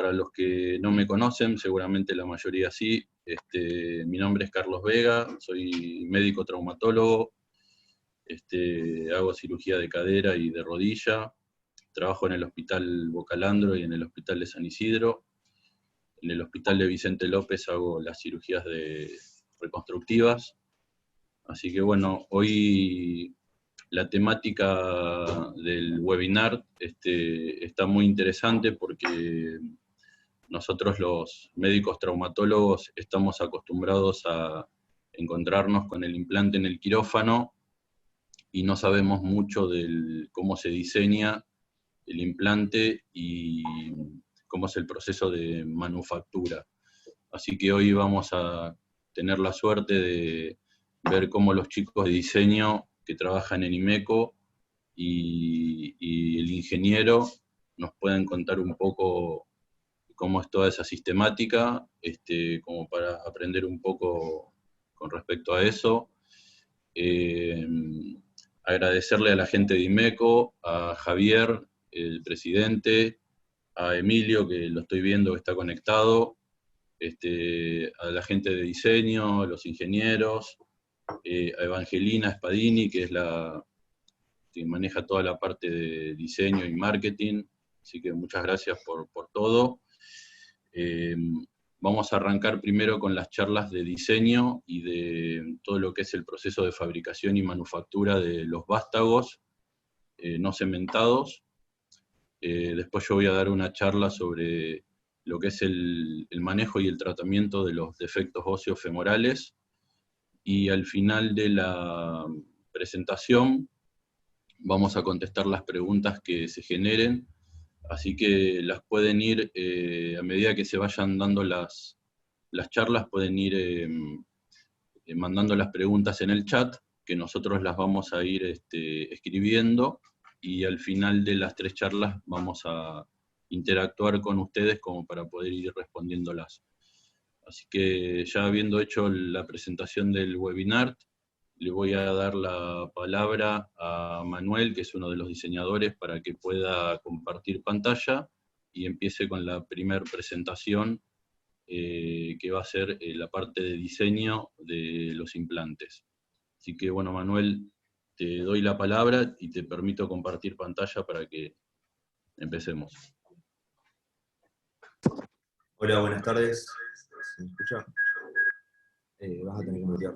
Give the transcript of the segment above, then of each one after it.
para los que no me conocen, seguramente la mayoría sí, mi nombre es Carlos Vega, soy médico traumatólogo, hago cirugía de cadera y de rodilla, trabajo en el Hospital Bocalandro y en el Hospital de San Isidro. En el Hospital de Vicente López hago las cirugías reconstructivas. Así que bueno, hoy la temática del webinar está muy interesante porque nosotros los médicos traumatólogos estamos acostumbrados a encontrarnos con el implante en el quirófano y no sabemos mucho de cómo se diseña el implante y cómo es el proceso de manufactura. Así que hoy vamos a tener la suerte de ver cómo los chicos de diseño que trabajan en Imeco y el ingeniero nos pueden contar un poco cómo es toda esa sistemática, como para aprender un poco con respecto a eso. Agradecerle a la gente de Imeco, a Javier, el presidente, a Emilio, que lo estoy viendo que está conectado, a la gente de diseño, a los ingenieros, a Evangelina Spadini, que es la que maneja toda la parte de diseño y marketing, así que muchas gracias por todo. Vamos a arrancar primero con las charlas de diseño y de todo lo que es el proceso de fabricación y manufactura de los vástagos no cementados. Después yo voy a dar una charla sobre lo que es el manejo y el tratamiento de los defectos óseos femorales. Y al final de la presentación vamos a contestar las preguntas que se generen, así que las pueden ir, a medida que se vayan dando las charlas, pueden ir mandando las preguntas en el chat, que nosotros las vamos a ir escribiendo, y al final de las 3 charlas vamos a interactuar con ustedes como para poder ir respondiéndolas. Así que ya habiendo hecho la presentación del webinar, le voy a dar la palabra a Manuel, que es uno de los diseñadores, para que pueda compartir pantalla y empiece con la primera presentación, que va a ser la parte de diseño de los implantes. Así que bueno, Manuel, te doy la palabra y te permito compartir pantalla para que empecemos. Hola, buenas tardes. ¿Se me escucha? Vas a tener que mutear.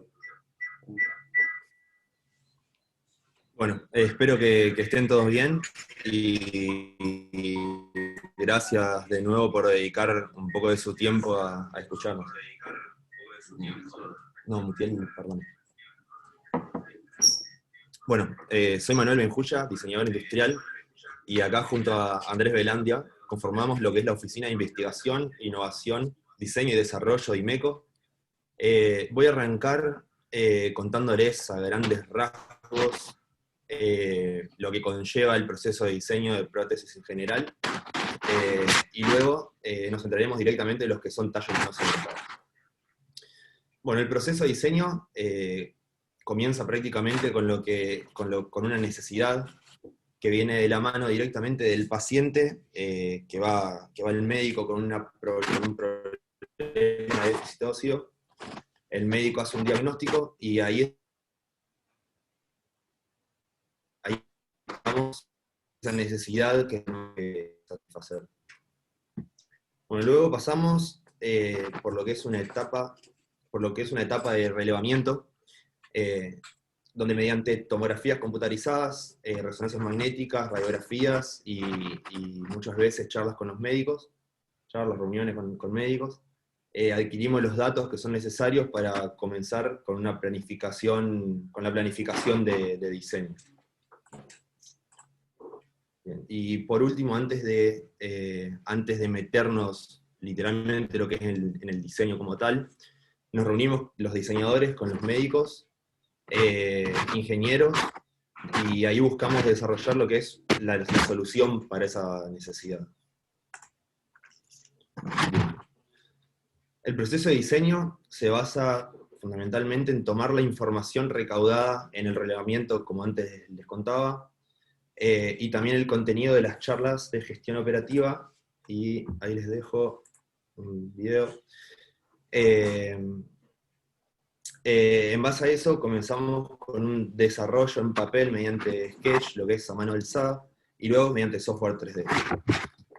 Bueno, espero que estén todos bien y gracias de nuevo por dedicar un poco de su tiempo a escucharnos. No, muteé, perdón. Bueno, soy Manuel Benjulla, diseñador industrial, y acá junto a Andrés Velandia conformamos lo que es la Oficina de Investigación, Innovación, Diseño y Desarrollo de Imeco. Voy a arrancar contándoles a grandes rasgos lo que conlleva el proceso de diseño de prótesis en general, y luego nos centraremos directamente en los que son tallos no cementados. Bueno, el proceso de diseño comienza prácticamente con una necesidad que viene de la mano directamente del paciente, que va al médico con un problema de déficit óseo. El médico hace un diagnóstico y ahí vamos esa necesidad que tenemos que satisfacer. Bueno, luego pasamos por lo que es una etapa de relevamiento, donde mediante tomografías computarizadas, resonancias magnéticas, radiografías y muchas veces charlas con los médicos, reuniones con médicos, adquirimos los datos que son necesarios para comenzar con la planificación de diseño. Bien. Y por último, antes de meternos literalmente lo que es en el diseño como tal, nos reunimos los diseñadores con los médicos, ingenieros, y ahí buscamos desarrollar lo que es la solución para esa necesidad. El proceso de diseño se basa fundamentalmente en tomar la información recaudada en el relevamiento, como antes les contaba, y también el contenido de las charlas de gestión operativa y ahí les dejo un video. En base a eso comenzamos con un desarrollo en papel mediante Sketch, lo que es a mano alzada, y luego mediante software 3D.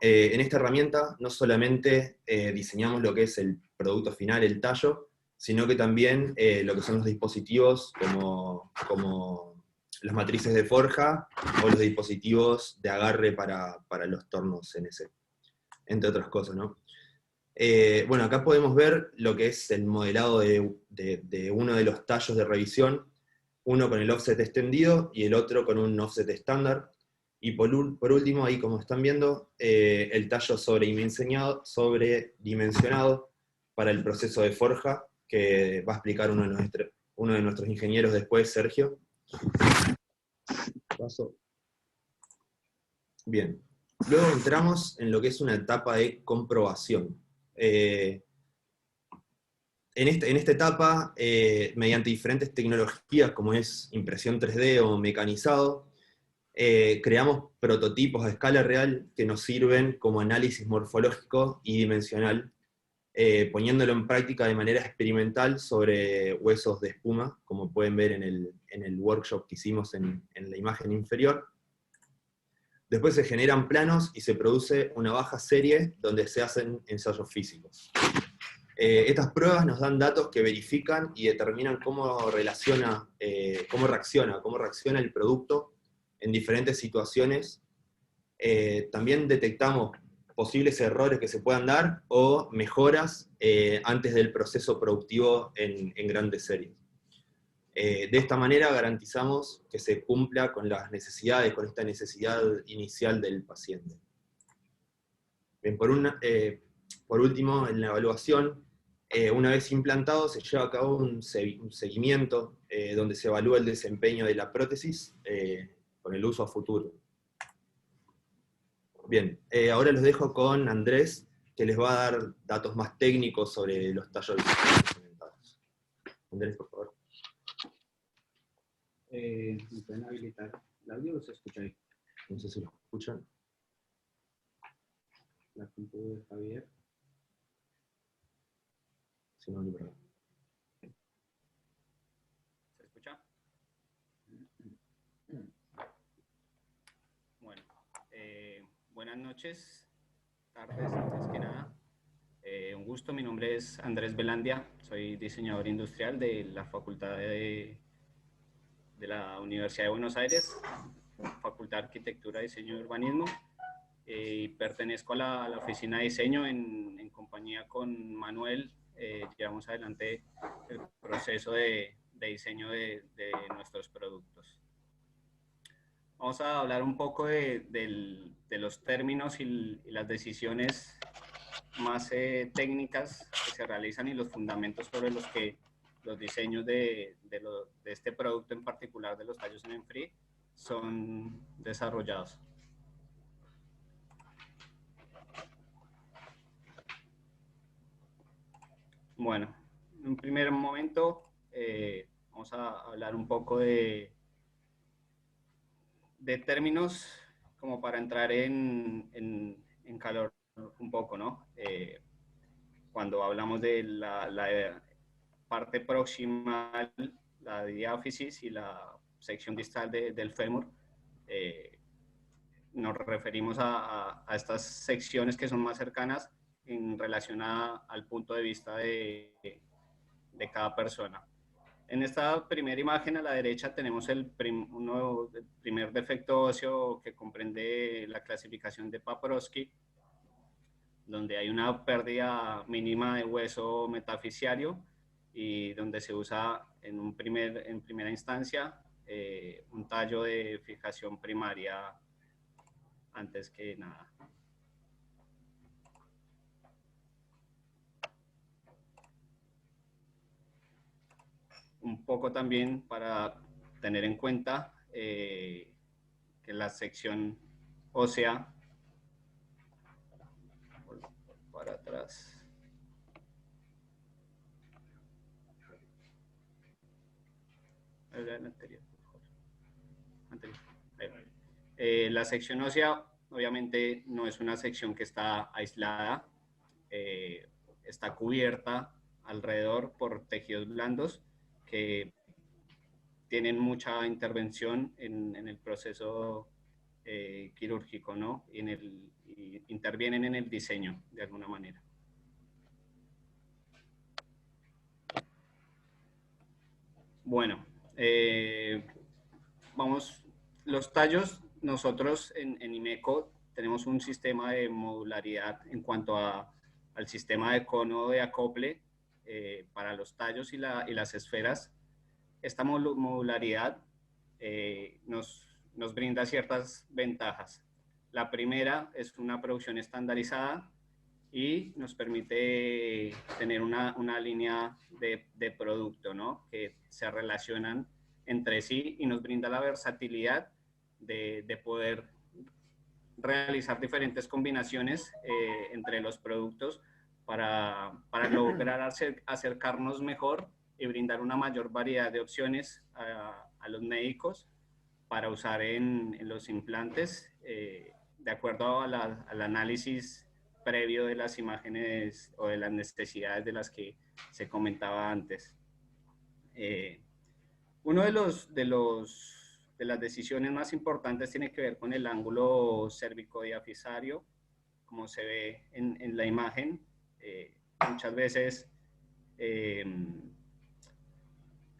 En esta herramienta no solamente diseñamos lo que es el producto final, el tallo, sino que también lo que son los dispositivos como las matrices de forja o los dispositivos de agarre para los tornos CNC, entre otras cosas, ¿no? Bueno, acá podemos ver lo que es el modelado de uno de los tallos de revisión, uno con el offset extendido y el otro con un offset estándar. Y por último, ahí como están viendo, el tallo sobredimensionado para el proceso de forja, que va a explicar uno de nuestros ingenieros después, Sergio. Paso. Bien. Luego entramos en lo que es una etapa de comprobación. En esta etapa, mediante diferentes tecnologías como es impresión 3D o mecanizado, creamos prototipos a escala real que nos sirven como análisis morfológico y dimensional, poniéndolo en práctica de manera experimental sobre huesos de espuma, como pueden ver en el workshop que hicimos en la imagen inferior. Después se generan planos y se produce una baja serie donde se hacen ensayos físicos. Estas pruebas nos dan datos que verifican y determinan cómo reacciona el producto en diferentes situaciones. También detectamos posibles errores que se puedan dar o mejoras antes del proceso productivo en grandes series. De esta manera garantizamos que se cumpla con las necesidades, con esta necesidad inicial del paciente. Bien, por último, en la evaluación, una vez implantado, se lleva a cabo un seguimiento donde se evalúa el desempeño de la prótesis con el uso a futuro. Bien, ahora los dejo con Andrés, que les va a dar datos más técnicos sobre los tallos implementados. Andrés, por favor. ¿Me pueden habilitar el audio o se escucha ahí? No sé si lo escuchan. La compu de Javier. Si no, no hay problema. ¿Se escucha? Bueno, buenas noches, tardes, antes que nada. Un gusto, mi nombre es Andrés Velandia, soy diseñador industrial de la Facultad de la Universidad de Buenos Aires, Facultad de Arquitectura, Diseño y Urbanismo, y pertenezco a la oficina de diseño en compañía con Manuel. Llevamos adelante el proceso de diseño de nuestros productos. Vamos a hablar un poco de los términos y las decisiones más técnicas que se realizan y los fundamentos sobre los que los diseños de este producto en particular, de los tallos en Free, son desarrollados. Bueno, en un primer momento vamos a hablar un poco de términos como para entrar en calor un poco, ¿no? Cuando hablamos de la parte proximal, la diáfisis y la sección distal del fémur, nos referimos a estas secciones que son más cercanas en relación al punto de vista de cada persona. En esta primera imagen a la derecha tenemos el primer defecto óseo que comprende la clasificación de Paprosky, donde hay una pérdida mínima de hueso metafisiario y donde se usa en primera instancia un tallo de fijación primaria antes que nada. Un poco también para tener en cuenta que la sección ósea, para atrás, el anterior, por favor. Anterior. La sección ósea obviamente no es una sección que está aislada, está cubierta alrededor por tejidos blandos que tienen mucha intervención en el proceso quirúrgico, ¿no? Y intervienen en el diseño de alguna manera. Bueno, vamos, los tallos, nosotros en Imeco tenemos un sistema de modularidad en cuanto al sistema de cono de acople para los tallos y las esferas. Esta modularidad nos brinda ciertas ventajas. La primera es una producción estandarizada y nos permite tener una línea de producto, ¿no? Que se relacionan entre sí y nos brinda la versatilidad de poder realizar diferentes combinaciones entre los productos para lograr acercarnos mejor y brindar una mayor variedad de opciones a los médicos para usar en los implantes, de acuerdo al análisis previo de las imágenes o de las necesidades de las que se comentaba antes. Uno de las decisiones más importantes tiene que ver con el ángulo cérvico-diafisario, como se ve en la imagen. Muchas veces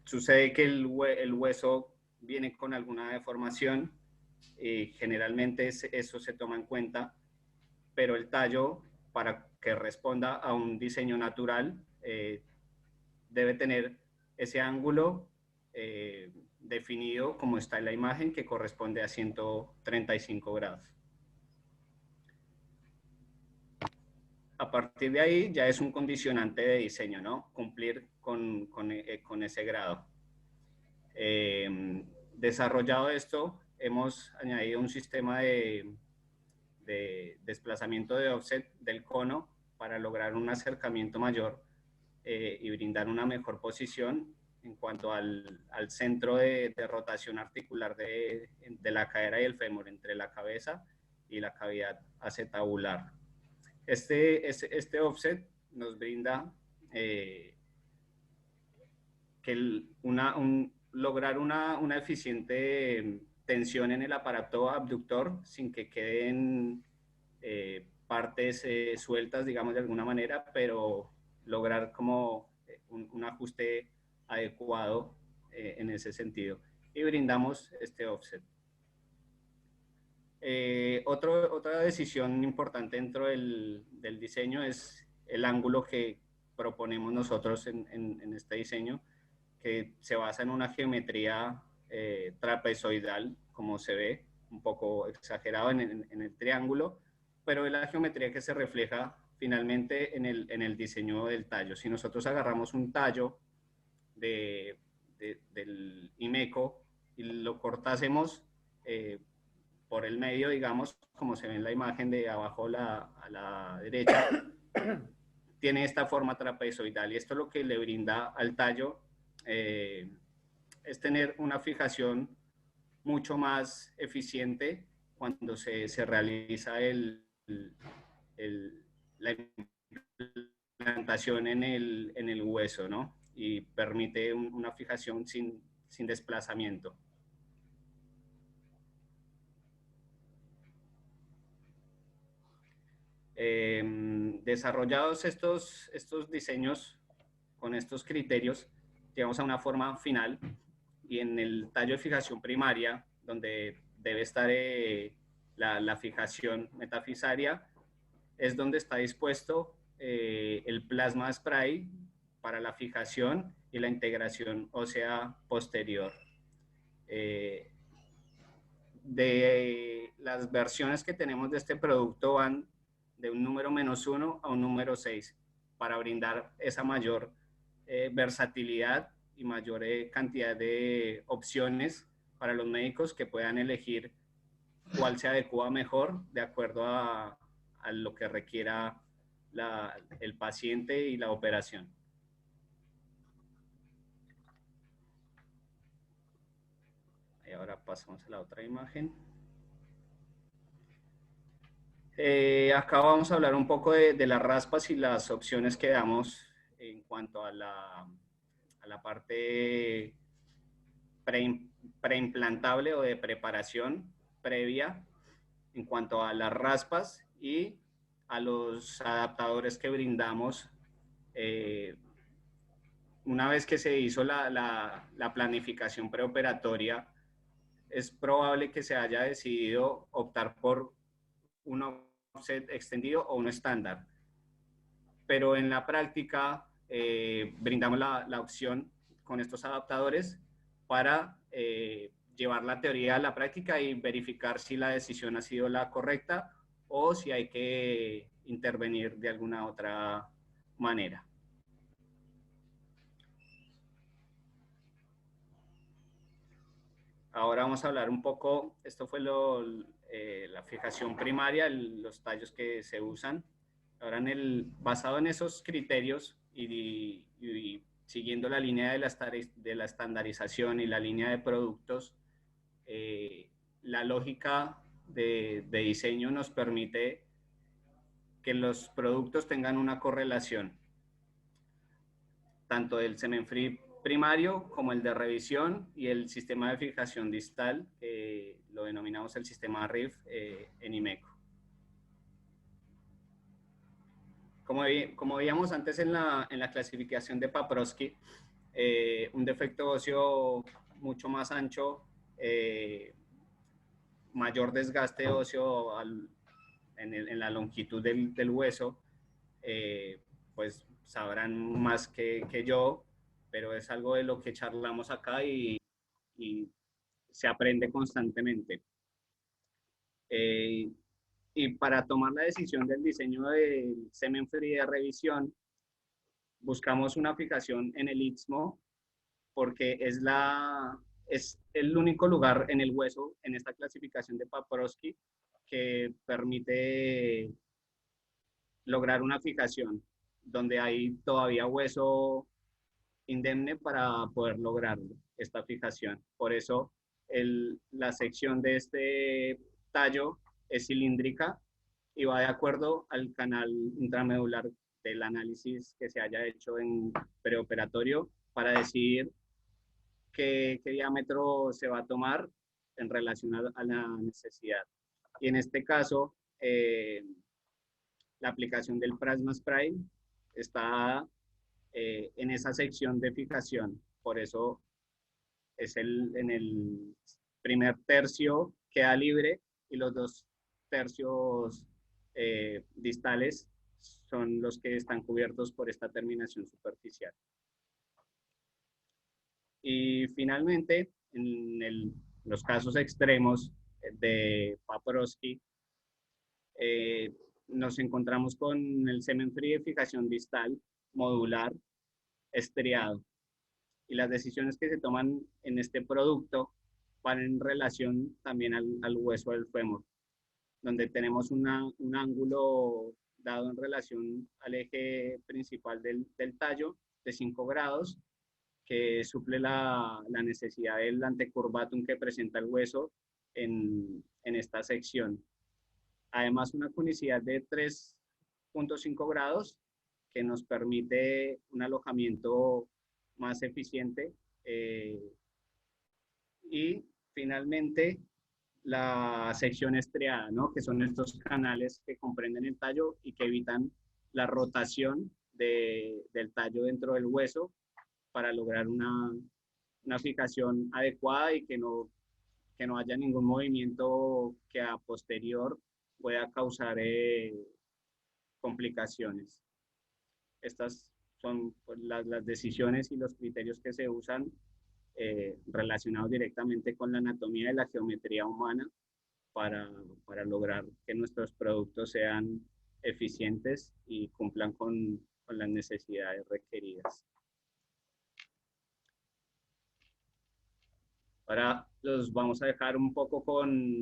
sucede que el hueso viene con alguna deformación, generalmente eso se toma en cuenta, pero el tallo, para que responda a un diseño natural, debe tener ese ángulo definido como está en la imagen, que corresponde a 135 grados. A partir de ahí ya es un condicionante de diseño, ¿no? Cumplir con ese grado. Desarrollado esto, hemos añadido un sistema de desplazamiento de offset del cono para lograr un acercamiento mayor y brindar una mejor posición en cuanto al centro de rotación articular de la cadera y el fémur, entre la cabeza y la cavidad acetabular. Este offset nos brinda lograr una eficiente tensión en el aparato abductor sin que queden partes sueltas, digamos de alguna manera, pero lograr como un ajuste adecuado en ese sentido. Y brindamos este offset. Otra decisión importante dentro del diseño es el ángulo que proponemos nosotros en este diseño, que se basa en una geometría trapezoidal, como se ve, un poco exagerado en el triángulo, pero es la geometría que se refleja finalmente en el diseño del tallo. Si nosotros agarramos un tallo del Imeco y lo cortásemos por el medio, digamos, como se ve en la imagen de abajo a la derecha, tiene esta forma trapezoidal, y esto lo que le brinda al tallo es tener una fijación mucho más eficiente cuando se realiza la implantación en el hueso, ¿no? Y permite una fijación sin desplazamiento. Desarrollados estos diseños con estos criterios, llegamos a una forma final, y en el tallo de fijación primaria, donde debe estar la fijación metafisaria, es donde está dispuesto el plasma spray para la fijación y la integración ósea posterior. De las versiones que tenemos de este producto van de un número -1 a un número 6 para brindar esa mayor versatilidad y mayor cantidad de opciones para los médicos que puedan elegir cuál se adecua mejor de acuerdo a lo que requiera el paciente y la operación. Y ahora pasamos a la otra imagen. Acá vamos a hablar un poco de las raspas y las opciones que damos en cuanto a la parte preimplantable o de preparación previa en cuanto a las raspas y a los adaptadores que brindamos una vez que se hizo la planificación preoperatoria. Es probable que se haya decidido optar por un offset extendido o un estándar, pero en la práctica brindamos la opción con estos adaptadores para llevar la teoría a la práctica y verificar si la decisión ha sido la correcta o si hay que intervenir de alguna otra manera. Ahora vamos a hablar un poco, esto fue la fijación primaria, los tallos que se usan. Ahora, basado en esos criterios y siguiendo la línea de la estandarización y la línea de productos, la lógica de diseño nos permite que los productos tengan una correlación, tanto del semen free primario como el de revisión y el sistema de fijación distal, que lo denominamos el sistema RIF en IMECO. Como veíamos antes en la clasificación de Paprosky, un defecto óseo mucho más ancho, mayor desgaste óseo en la longitud del hueso, pues sabrán más que yo, pero es algo de lo que charlamos acá y se aprende constantemente. Y para tomar la decisión del diseño del semen free de revisión, buscamos una fijación en el istmo porque es el único lugar en el hueso, en esta clasificación de Paprosky, que permite lograr una fijación donde hay todavía hueso indemne para poder lograr esta fijación. Por eso la sección de este tallo es cilíndrica y va de acuerdo al canal intramedular del análisis que se haya hecho en preoperatorio para decidir qué diámetro se va a tomar en relación a la necesidad. Y en este caso, la aplicación del plasma spray está en esa sección de fijación. Por eso es en el primer tercio queda libre y los 2 tercios distales son los que están cubiertos por esta terminación superficial. Y finalmente, en los casos extremos de Paprosky, nos encontramos con el semen free de fijación distal modular estriado. Y las decisiones que se toman en este producto van en relación también al hueso del fémur, donde tenemos un ángulo dado en relación al eje principal del tallo de 5 grados, que suple la necesidad del antecurvatum que presenta el hueso en esta sección. Además, una conicidad de 3.5 grados que nos permite un alojamiento más eficiente. Y finalmente, la sección estriada, ¿no? Que son estos canales que comprenden el tallo y que evitan la rotación del tallo dentro del hueso para lograr una fijación adecuada y que no haya ningún movimiento que a posterior pueda causar complicaciones. Estas son pues, las decisiones y los criterios que se usan relacionados directamente con la anatomía y la geometría humana para lograr que nuestros productos sean eficientes y cumplan con las necesidades requeridas. Ahora los vamos a dejar un poco con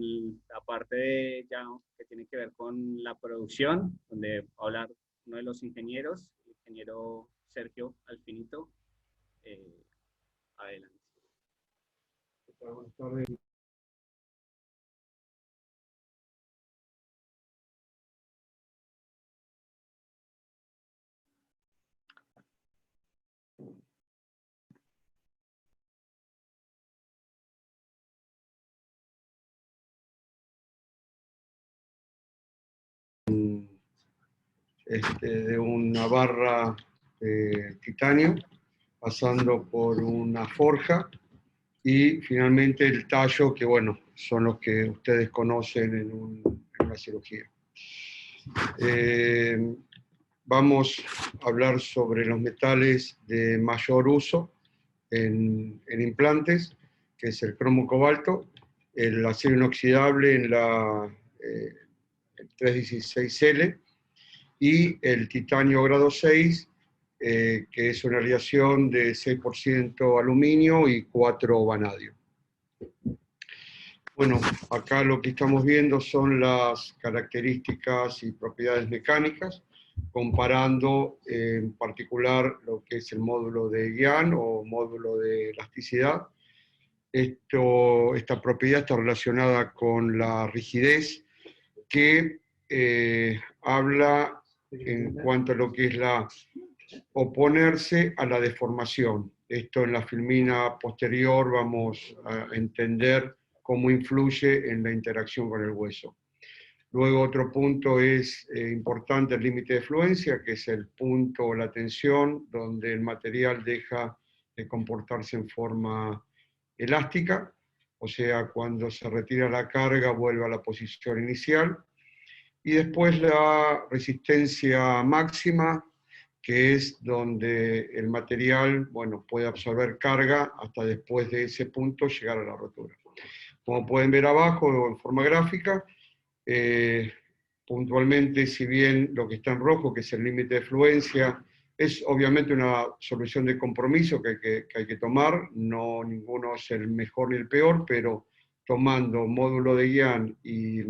la parte ya que tiene que ver con la producción, donde va a hablar uno de los ingenieros, el ingeniero Sergio Alfinito. Adelante. Buenas tardes. de una barra de titanio, pasando por una forja, y finalmente el tallo, que bueno, son los que ustedes conocen en una cirugía. Vamos a hablar sobre los metales de mayor uso en implantes, que es el cromo cobalto, el acero inoxidable en la 316L, y el titanio grado 6, que es una aleación de 6% aluminio y 4 vanadio. Bueno, acá lo que estamos viendo son las características y propiedades mecánicas, comparando en particular lo que es el módulo de Guián o módulo de elasticidad. Esta propiedad está relacionada con la rigidez, que habla en cuanto a lo que es oponerse a la deformación. Esto en la filmina posterior vamos a entender cómo influye en la interacción con el hueso. Luego otro punto es importante, el límite de fluencia, que es el punto, la tensión, donde el material deja de comportarse en forma elástica, o sea, cuando se retira la carga vuelve a la posición inicial. Y después la resistencia máxima, que es donde el material, bueno, puede absorber carga hasta después de ese punto llegar a la rotura. Como pueden ver abajo en forma gráfica, puntualmente, si bien lo que está en rojo, que es el límite de fluencia, es obviamente una solución de compromiso que hay que tomar, no ninguno es el mejor ni el peor, pero tomando módulo de Guián y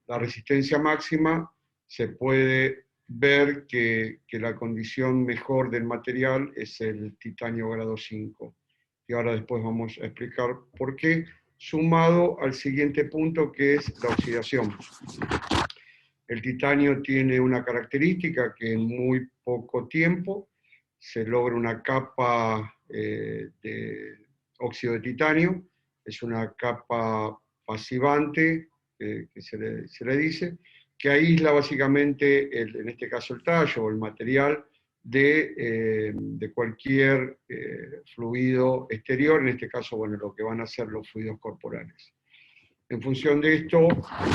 la resistencia máxima, se puede ver que la condición mejor del material es el titanio grado 5. Y ahora después vamos a explicar por qué, sumado al siguiente punto, que es la oxidación. El titanio tiene una característica, que en muy poco tiempo se logra una capa de óxido de titanio. Es una capa pasivante, que se le dice, que aísla básicamente, en este caso el tallo o el material, de cualquier fluido exterior, en este caso, bueno, lo que van a ser los fluidos corporales. En función de esto,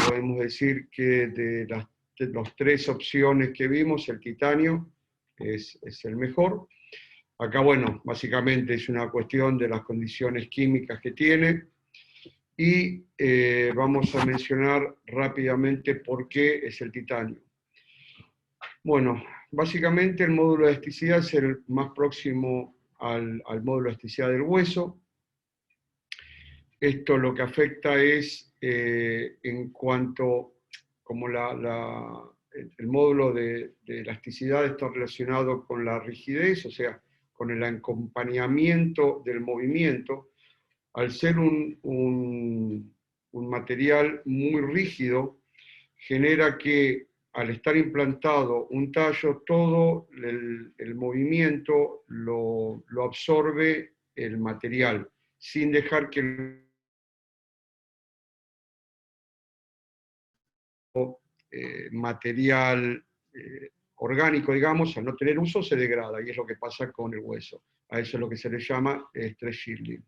podemos decir que de las tres opciones que vimos, el titanio es el mejor. Acá, bueno, básicamente es una cuestión de las condiciones químicas que tiene, y vamos a mencionar rápidamente por qué es el titanio. Bueno, básicamente el módulo de elasticidad es el más próximo al módulo de elasticidad del hueso. Esto lo que afecta es, en cuanto, como el módulo de elasticidad está relacionado con la rigidez, o sea, con el acompañamiento del movimiento. Al ser un material muy rígido, genera que al estar implantado un tallo, todo el movimiento lo absorbe el material, sin dejar que el material orgánico, digamos, al no tener uso, se degrada, y es lo que pasa con el hueso. A eso es lo que se le llama stress shielding.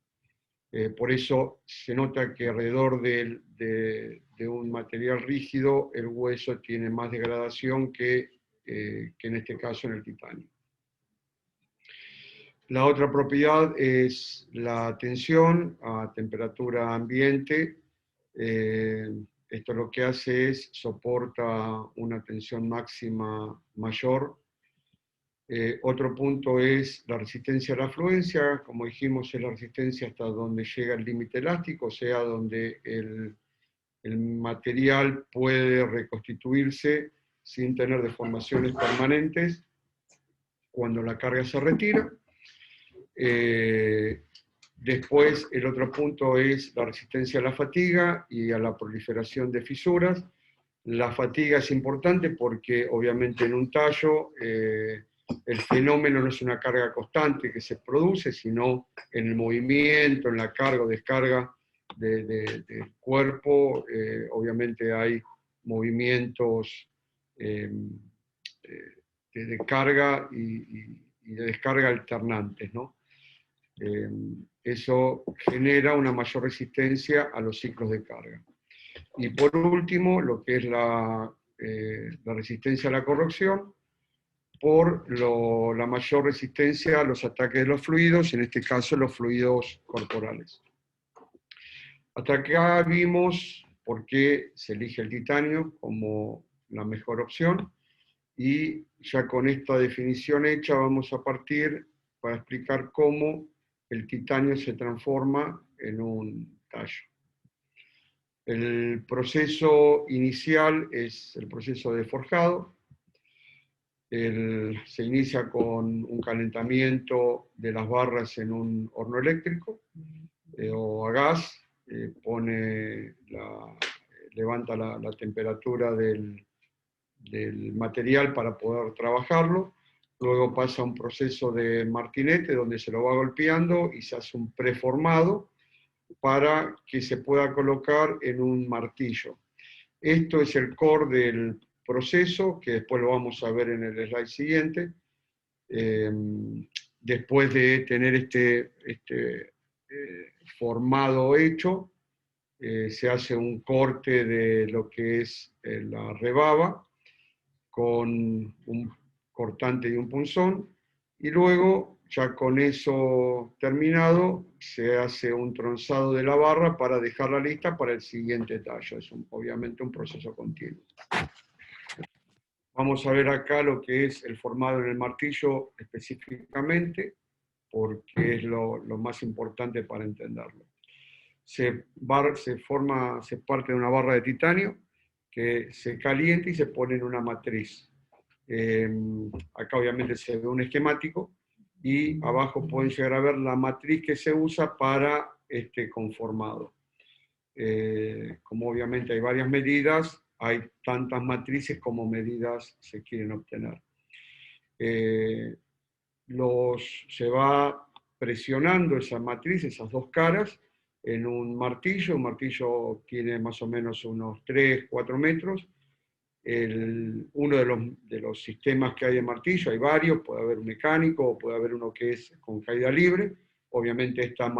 Por eso se nota que alrededor de un material rígido el hueso tiene más degradación que en este caso en el titanio. La otra propiedad es la tensión a temperatura ambiente. Esto lo que hace es soporta una tensión máxima mayor. Otro punto es la resistencia a la fluencia. Como dijimos, es la resistencia hasta donde llega el límite elástico, o sea, donde el material puede reconstituirse sin tener deformaciones permanentes cuando la carga se retira. Después, el otro punto es la resistencia a la fatiga y a la proliferación de fisuras. La fatiga es importante porque obviamente en un tallo el fenómeno no es una carga constante que se produce, sino en el movimiento, en la carga o descarga del cuerpo. Obviamente hay movimientos de carga y de descarga alternantes, ¿no? Eso genera una mayor resistencia a los ciclos de carga. Y por último, lo que es la resistencia a la corrosión, por la mayor resistencia a los ataques de los fluidos, en este caso los fluidos corporales. Hasta acá vimos por qué se elige el titanio como la mejor opción, y ya con esta definición hecha vamos a partir para explicar cómo el titanio se transforma en un tallo. El proceso inicial es el proceso de forjado. Se inicia con un calentamiento de las barras en un horno eléctrico o a gas, levanta la temperatura del material para poder trabajarlo. Luego pasa a un proceso de martinete donde se lo va golpeando y se hace un preformado para que se pueda colocar en un martillo. Esto es el core del proceso, que después lo vamos a ver en el slide siguiente. Después de tener este formado hecho, se hace un corte de lo que es la rebaba con un cortante y un punzón, y luego, ya con eso terminado, se hace un tronzado de la barra para dejarla lista para el siguiente tallo. Es obviamente un proceso continuo. Vamos a ver acá lo que es el formado en el martillo específicamente, porque es lo más importante para entenderlo. Se parte de una barra de titanio que se calienta y se pone en una matriz. Acá obviamente se ve un esquemático y abajo pueden llegar a ver la matriz que se usa para este conformado. Como obviamente hay varias medidas, hay tantas matrices como medidas se quieren obtener. Se va presionando esa matriz, esas dos caras, en un martillo. Un martillo tiene más o menos unos 3-4 metros. Uno de los sistemas que hay en martillo, hay varios, puede haber un mecánico o puede haber uno que es con caída libre. Obviamente esta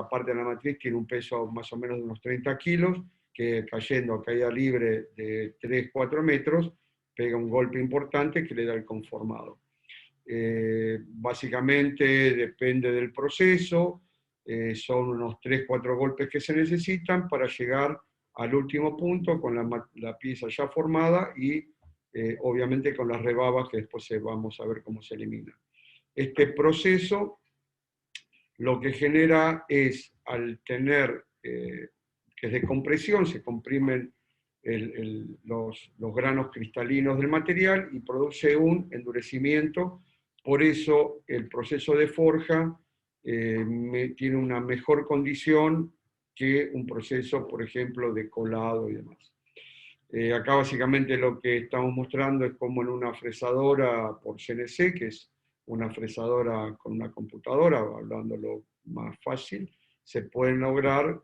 parte de la matriz tiene un peso más o menos de unos 30 kilos, que cayendo a caída libre de 3-4 metros, pega un golpe importante que le da el conformado. Básicamente depende del proceso, son unos 3-4 golpes que se necesitan para llegar al último punto con la pieza ya formada y obviamente con las rebabas que después vamos a ver cómo se elimina. Este proceso lo que genera es, al tener que es de compresión, se comprimen los granos cristalinos del material y produce un endurecimiento. Por eso el proceso de forja tiene una mejor condición que un proceso, por ejemplo, de colado y demás. Acá básicamente lo que estamos mostrando es cómo en una fresadora por CNC, que es una fresadora con una computadora, hablándolo más fácil, se pueden lograr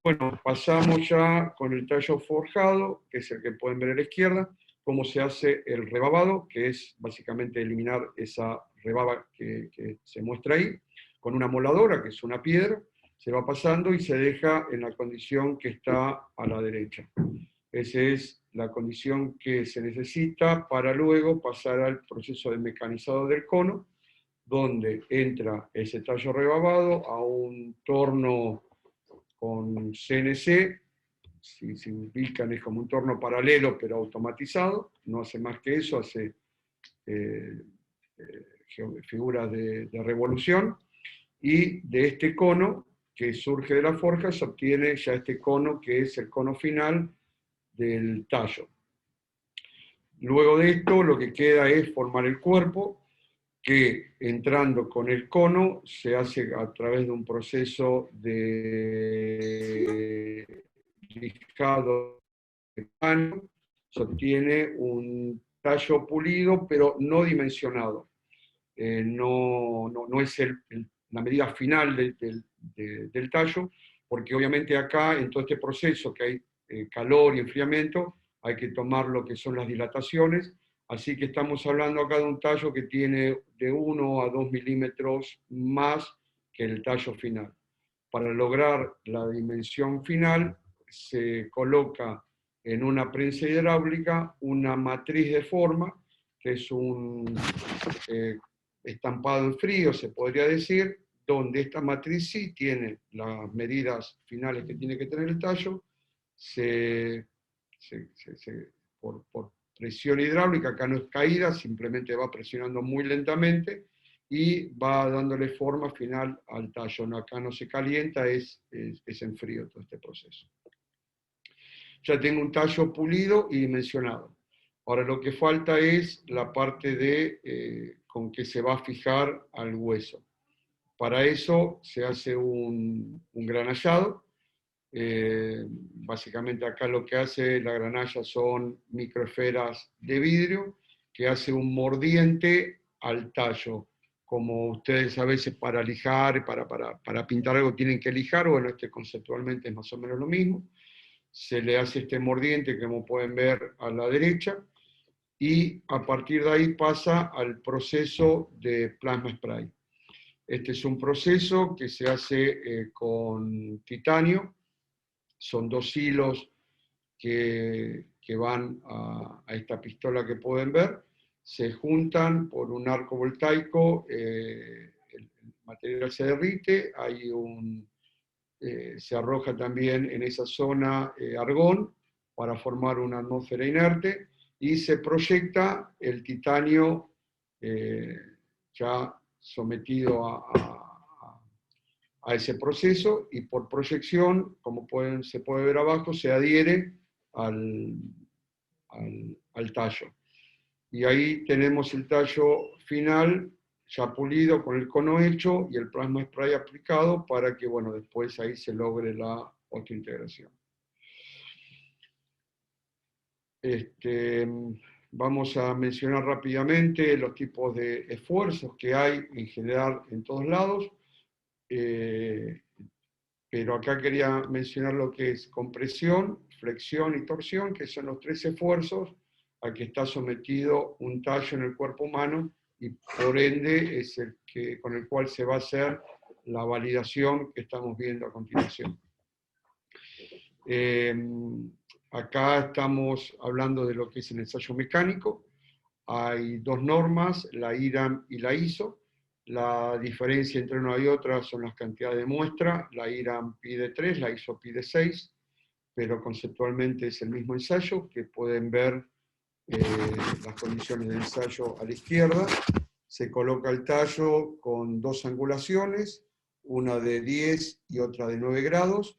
Bueno, pasamos ya con el tallo forjado, que es el que pueden ver a la izquierda, cómo se hace el rebabado, que es básicamente eliminar esa rebaba que se muestra ahí, con una moladora, que es una piedra, se va pasando y se deja en la condición que está a la derecha. Esa es la condición que se necesita para luego pasar al proceso de mecanizado del cono, donde entra ese tallo rebabado a un torno con CNC, si se ubican es como un torno paralelo pero automatizado, no hace más que eso, hace figuras de revolución, y de este cono que surge de la forja se obtiene ya este cono que es el cono final del tallo. Luego de esto lo que queda es formar el cuerpo, que entrando con el cono se hace a través de un proceso de lijado de mano, se obtiene un tallo pulido pero no dimensionado. No es la medida final del tallo, porque obviamente acá, en todo este proceso que hay calor y enfriamiento, hay que tomar lo que son las dilataciones, así que estamos hablando acá de un tallo que tiene de 1 a 2 milímetros más que el tallo final. Para lograr la dimensión final, se coloca en una prensa hidráulica una matriz de forma, que es un estampado en frío, se podría decir, donde esta matriz sí tiene las medidas finales que tiene que tener el tallo, por presión hidráulica, acá no es caída, simplemente va presionando muy lentamente y va dándole forma final al tallo. No, acá no se calienta, es en frío todo este proceso. Ya tengo un tallo pulido y dimensionado. Ahora lo que falta es la parte de con que se va a fijar al hueso. Para eso se hace un granallado. Básicamente acá lo que hace la granalla son microesferas de vidrio que hace un mordiente al tallo. Como ustedes a veces para lijar, para pintar algo tienen que lijar, bueno, conceptualmente es más o menos lo mismo. Se le hace este mordiente, como pueden ver a la derecha, y a partir de ahí pasa al proceso de plasma spray. Este es un proceso que se hace con titanio, son 2 hilos que van a esta pistola que pueden ver, se juntan por un arco voltaico, el material se derrite, se arroja también en esa zona argón para formar una atmósfera inerte, y se proyecta el titanio ya sometido a ese proceso, y por proyección, como se puede ver abajo, se adhiere al tallo. Y ahí tenemos el tallo final ya pulido con el cono hecho y el plasma spray aplicado para que, bueno, después ahí se logre la osteointegración. Vamos a mencionar rápidamente los tipos de esfuerzos que hay en general en todos lados, pero acá quería mencionar lo que es compresión, flexión y torsión, que son los 3 esfuerzos a que está sometido un tallo en el cuerpo humano, y por ende es con el cual se va a hacer la validación que estamos viendo a continuación. Acá estamos hablando de lo que es el ensayo mecánico. Hay 2 normas, la IRAM y la ISO. La diferencia entre una y otra son las cantidades de muestra. La IRAM pide 3, la ISO pide 6, pero conceptualmente es el mismo ensayo, que pueden ver las condiciones de ensayo a la izquierda. Se coloca el tallo con 2 angulaciones, una de 10 y otra de 9 grados,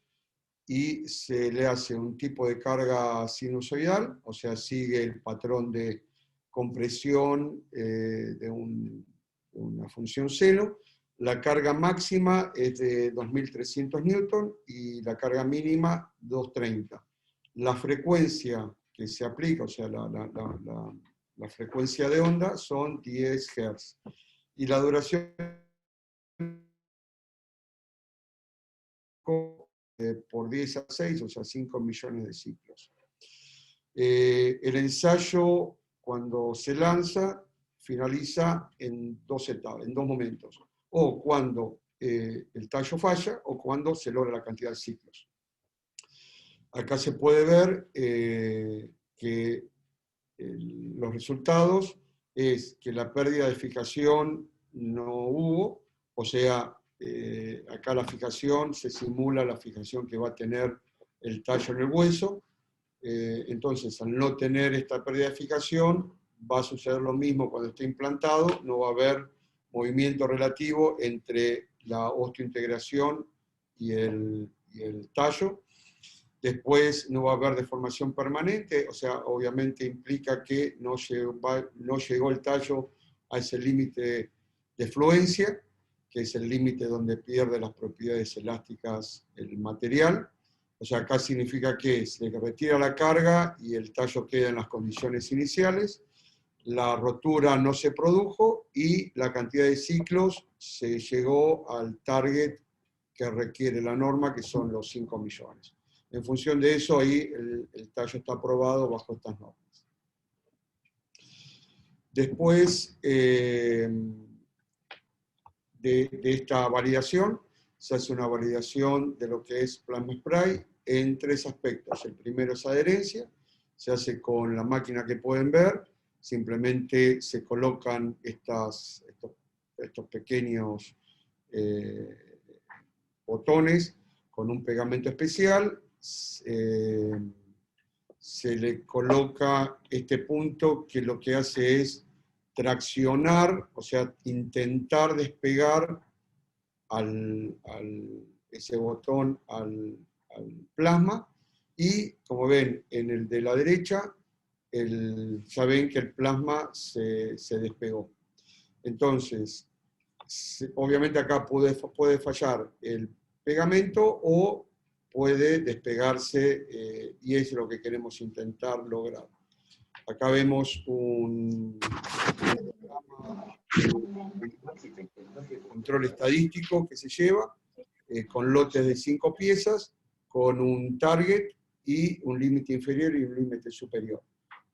y se le hace un tipo de carga sinusoidal, o sea, sigue el patrón de compresión de una función seno. La carga máxima es de 2300 newton y la carga mínima 230. La frecuencia que se aplica, o sea, la frecuencia de onda son 10 Hz. Y la duración por 10 a 6, o sea, 5 millones de ciclos. El ensayo, cuando se lanza, finaliza en 2 etapas, en 2 momentos. O cuando el tallo falla, o cuando se logra la cantidad de ciclos. Acá se puede ver que los resultados es que la pérdida de fijación no hubo, o sea, acá la fijación se simula la fijación que va a tener el tallo en el hueso. Entonces, al no tener esta pérdida de fijación, va a suceder lo mismo cuando esté implantado, no va a haber movimiento relativo entre la osteointegración y el tallo. Después no va a haber deformación permanente, o sea, obviamente implica que no llegó el tallo a ese límite de fluencia, que es el límite donde pierde las propiedades elásticas el material. O sea, acá significa que se retira la carga y el tallo queda en las condiciones iniciales, la rotura no se produjo y la cantidad de ciclos se llegó al target que requiere la norma, que son los 5 millones. En función de eso, ahí el tallo está aprobado bajo estas normas. Después de esta validación, se hace una validación de lo que es plasma spray en 3 aspectos. El primero es adherencia, se hace con la máquina que pueden ver, simplemente se colocan estos pequeños botones con un pegamento especial, se le coloca este punto que lo que hace es traccionar, o sea, intentar despegar ese botón al plasma, y como ven en el de la derecha, ya ven que el plasma se despegó. Entonces, obviamente acá puede fallar el pegamento o puede despegarse, y es lo que queremos intentar lograr. Acá vemos un control estadístico que se lleva con lotes de 5 piezas, con un target y un límite inferior y un límite superior.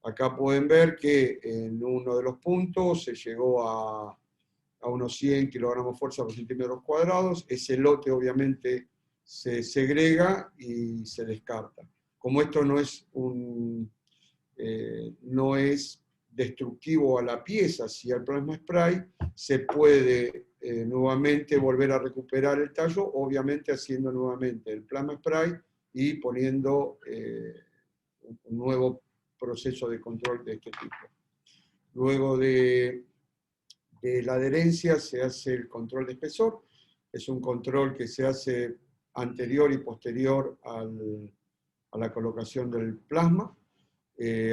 Acá pueden ver que en uno de los puntos se llegó a unos 100 kilogramos fuerza por centímetros cuadrados. Ese lote obviamente se segrega y se descarta. Como esto no es destructivo a la pieza, si al plasma spray, se puede nuevamente volver a recuperar el tallo, obviamente haciendo nuevamente el plasma spray y poniendo un nuevo proceso de control de este tipo. Luego de la adherencia se hace el control de espesor. Es un control que se hace anterior y posterior a la colocación del plasma.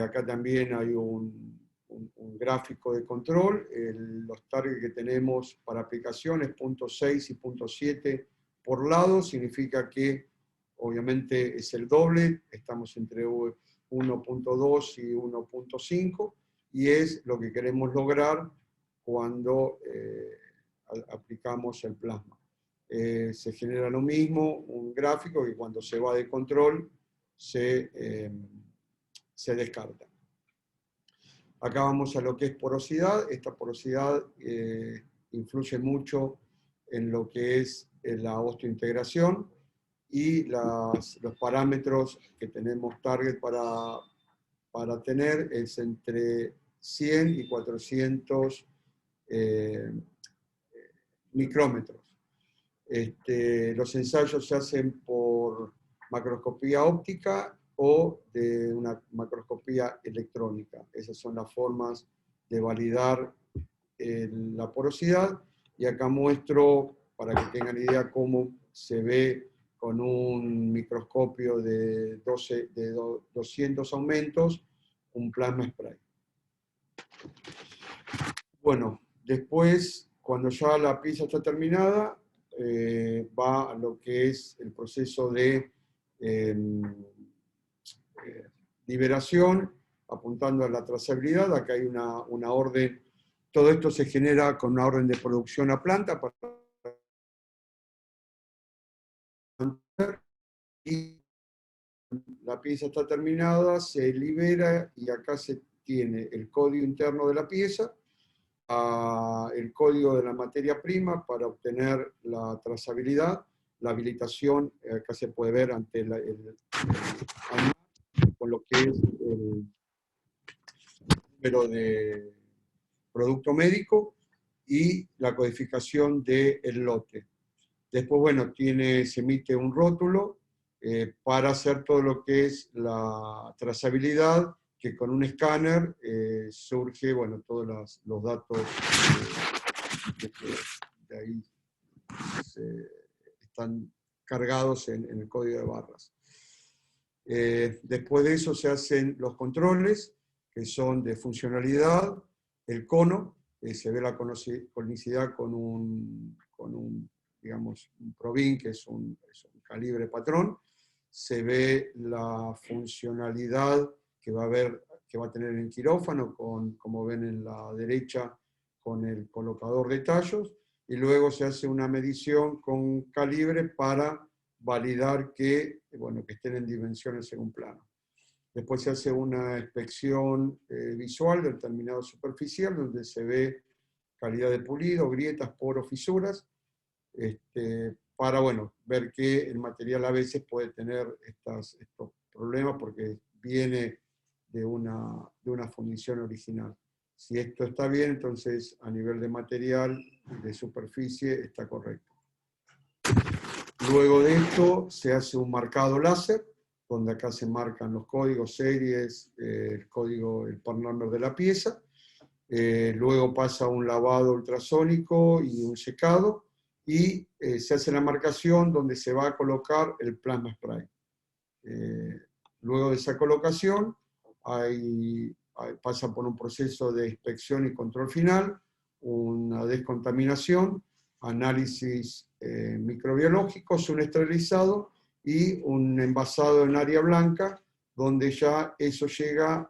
Acá también hay un gráfico de control. Los targets que tenemos para aplicación es 0.6 y 0.7 por lado. Significa que obviamente es el doble. Estamos entre 1.2 y 1.5. Y es lo que queremos lograr cuando aplicamos el plasma. Se genera lo mismo, un gráfico que cuando se va de control se descarta. Acá vamos a lo que es porosidad. Esta porosidad influye mucho en lo que es la osteointegración, y los parámetros que tenemos target para tener es entre 100 y 400 micrómetros. Los ensayos se hacen por macroscopía óptica o de una macroscopía electrónica. Esas son las formas de validar la porosidad, y acá muestro, para que tengan idea, cómo se ve con un microscopio de 200 aumentos, un plasma spray. Bueno, después, cuando ya la pieza está terminada, va a lo que es el proceso de liberación, apuntando a la trazabilidad. Acá hay una orden, todo esto se genera con una orden de producción a planta, y la pieza está terminada, se libera, y acá se tiene el código interno de la pieza, el código de la materia prima para obtener la trazabilidad, la habilitación. Acá se puede ver ante con lo que es el número de producto médico y la codificación del lote. Después, bueno, se emite un rótulo para hacer todo lo que es la trazabilidad, que con un escáner surge, bueno, todos los datos de ahí están cargados en el código de barras. Después de eso se hacen los controles, que son de funcionalidad, el cono, se ve la conicidad con un digamos, un Provin, que es un calibre patrón. Se ve la funcionalidad que va a tener en quirófano, como ven en la derecha, con el colocador de tallos. y luego se hace una medición con calibre para validar que, bueno, que estén en dimensiones según plano. Después se hace una inspección visual del terminado superficial, donde se ve calidad de pulido, grietas, poros, fisuras, para, bueno, ver que el material a veces puede tener estos problemas porque viene de una fundición original. Si esto está bien, entonces a nivel de material, de superficie, está correcto. Luego de esto se hace un marcado láser, donde acá se marcan los códigos, series, el código, el part number de la pieza. Luego pasa un lavado ultrasónico y un secado, y se hace la marcación donde se va a colocar el plasma spray. Luego de esa colocación, pasa por un proceso de inspección y control final, una descontaminación, análisis microbiológicos, un esterilizado y un envasado en área blanca, donde ya eso llega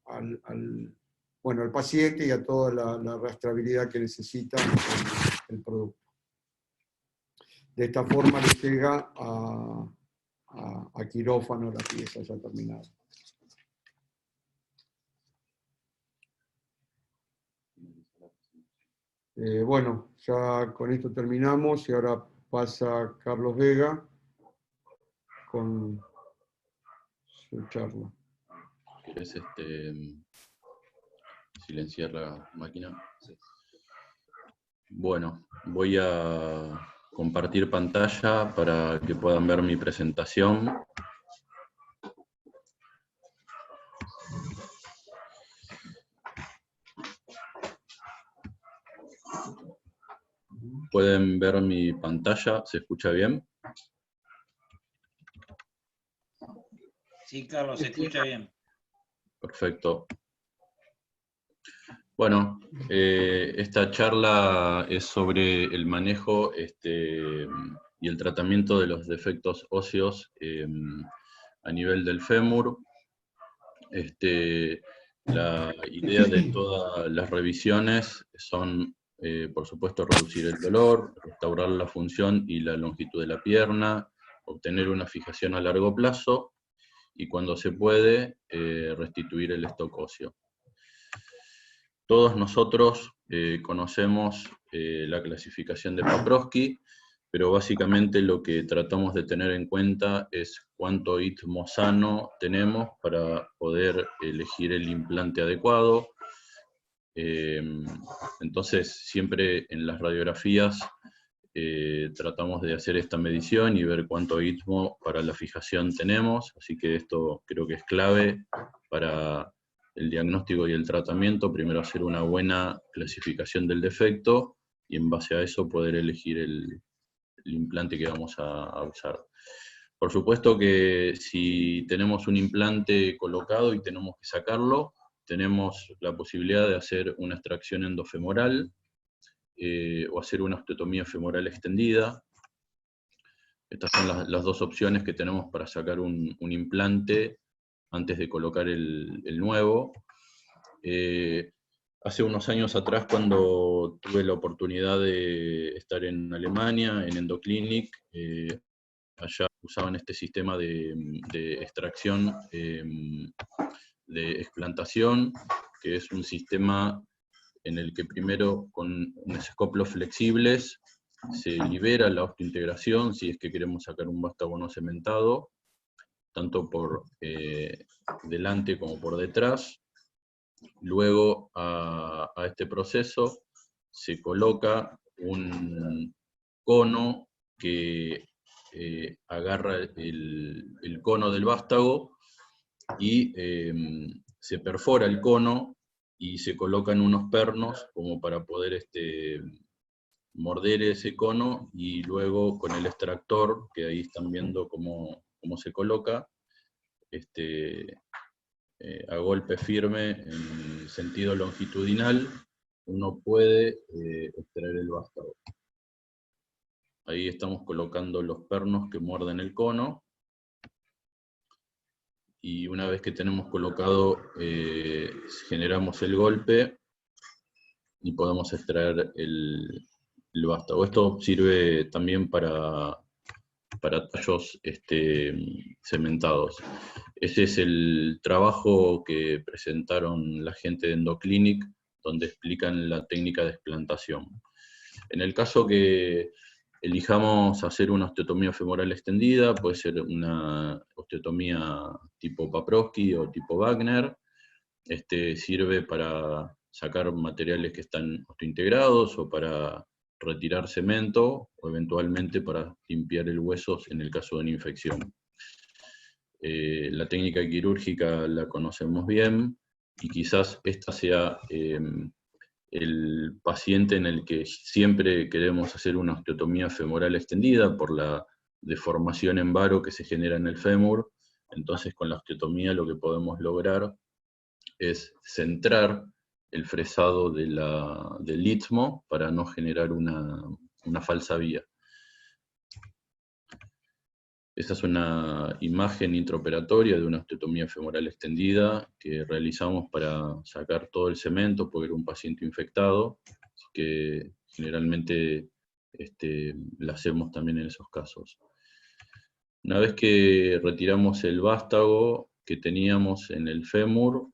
al paciente y a toda la rastreabilidad que necesita el producto. De esta forma le llega a quirófano la pieza ya terminada. Bueno, ya con esto terminamos y ahora pasa Carlos Vega con su charla. ¿Querés silenciar la máquina? Sí. Bueno, voy a compartir pantalla para que puedan ver mi presentación. ¿Pueden ver mi pantalla? ¿Se escucha bien? Sí, Carlos, se escucha bien. Perfecto. Bueno, esta charla es sobre el manejo y el tratamiento de los defectos óseos a nivel del fémur. La idea de todas las revisiones son, por supuesto, reducir el dolor, restaurar la función y la longitud de la pierna, obtener una fijación a largo plazo y, cuando se puede, restituir el stock óseo. Todos nosotros conocemos la clasificación de Paprosky, pero básicamente lo que tratamos de tener en cuenta es cuánto istmo sano tenemos para poder elegir el implante adecuado. Entonces, siempre en las radiografías tratamos de hacer esta medición y ver cuánto istmo para la fijación tenemos, así que esto creo que es clave para el diagnóstico y el tratamiento. Primero hacer una buena clasificación del defecto y en base a eso poder elegir el implante que vamos a usar. Por supuesto que si tenemos un implante colocado y tenemos que sacarlo, tenemos la posibilidad de hacer una extracción endofemoral o hacer una osteotomía femoral extendida. Estas son las dos opciones que tenemos para sacar un implante antes de colocar el nuevo. Hace unos años atrás, cuando tuve la oportunidad de estar en Alemania, en Endoclinic, allá usaban este sistema de extracción, de explantación, que es un sistema en el que primero con unos escoplos flexibles se libera la osteointegración si es que queremos sacar un vástago no cementado, tanto por delante como por detrás. Luego a este proceso se coloca un cono que agarra el cono del vástago y se perfora el cono y se colocan unos pernos como para poder morder ese cono, y luego con el extractor, que ahí están viendo cómo se coloca, a golpe firme en sentido longitudinal, uno puede extraer el vástago. Ahí estamos colocando los pernos que muerden el cono, y una vez que tenemos colocado, generamos el golpe y podemos extraer el el vástago. Esto sirve también para tallos cementados. Ese es el trabajo que presentaron la gente de Endoclinic, donde explican la técnica de explantación. En el caso que elijamos hacer una osteotomía femoral extendida, puede ser una osteotomía tipo Paprosky o tipo Wagner. Sirve para sacar materiales que están osteointegrados o para retirar cemento o eventualmente para limpiar el hueso en el caso de una infección. La técnica quirúrgica la conocemos bien y quizás esta sea el paciente en el que siempre queremos hacer una osteotomía femoral extendida por la deformación en varo que se genera en el fémur. Entonces con la osteotomía lo que podemos lograr es centrar el fresado del istmo para no generar una falsa vía. Esta es una imagen intraoperatoria de una osteotomía femoral extendida que realizamos para sacar todo el cemento porque era un paciente infectado, que generalmente la hacemos también en esos casos. Una vez que retiramos el vástago que teníamos en el fémur,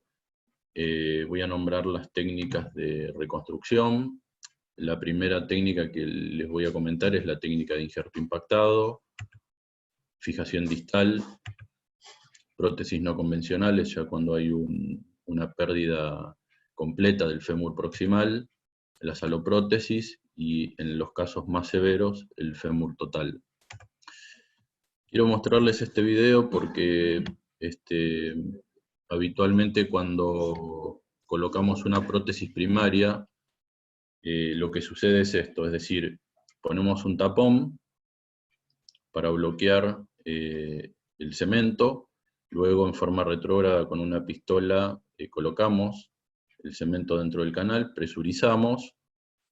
voy a nombrar las técnicas de reconstrucción. La primera técnica que les voy a comentar es la técnica de injerto impactado, fijación distal, prótesis no convencionales, ya cuando hay una pérdida completa del fémur proximal, las aloprótesis y en los casos más severos, el fémur total. Quiero mostrarles este video porque habitualmente cuando colocamos una prótesis primaria, lo que sucede es esto, es decir, ponemos un tapón para bloquear el cemento, luego en forma retrógrada con una pistola colocamos el cemento dentro del canal, presurizamos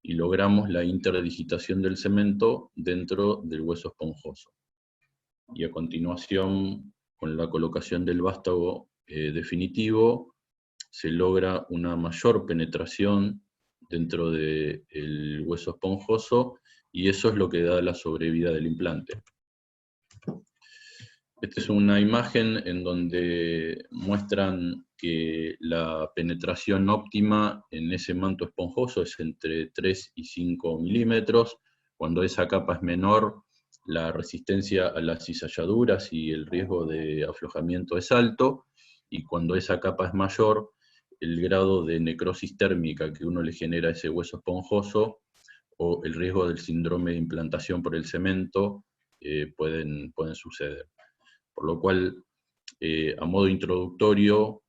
y logramos la interdigitación del cemento dentro del hueso esponjoso. Y a continuación, con la colocación del vástago definitivo, se logra una mayor penetración dentro del hueso esponjoso y eso es lo que da la sobrevida del implante. Esta es una imagen en donde muestran que la penetración óptima en ese manto esponjoso es entre 3 y 5 milímetros. Cuando esa capa es menor, la resistencia a las cisalladuras y el riesgo de aflojamiento es alto, y cuando esa capa es mayor, el grado de necrosis térmica que uno le genera a ese hueso esponjoso o el riesgo del síndrome de implantación por el cemento pueden suceder. Por lo cual, a modo introductorio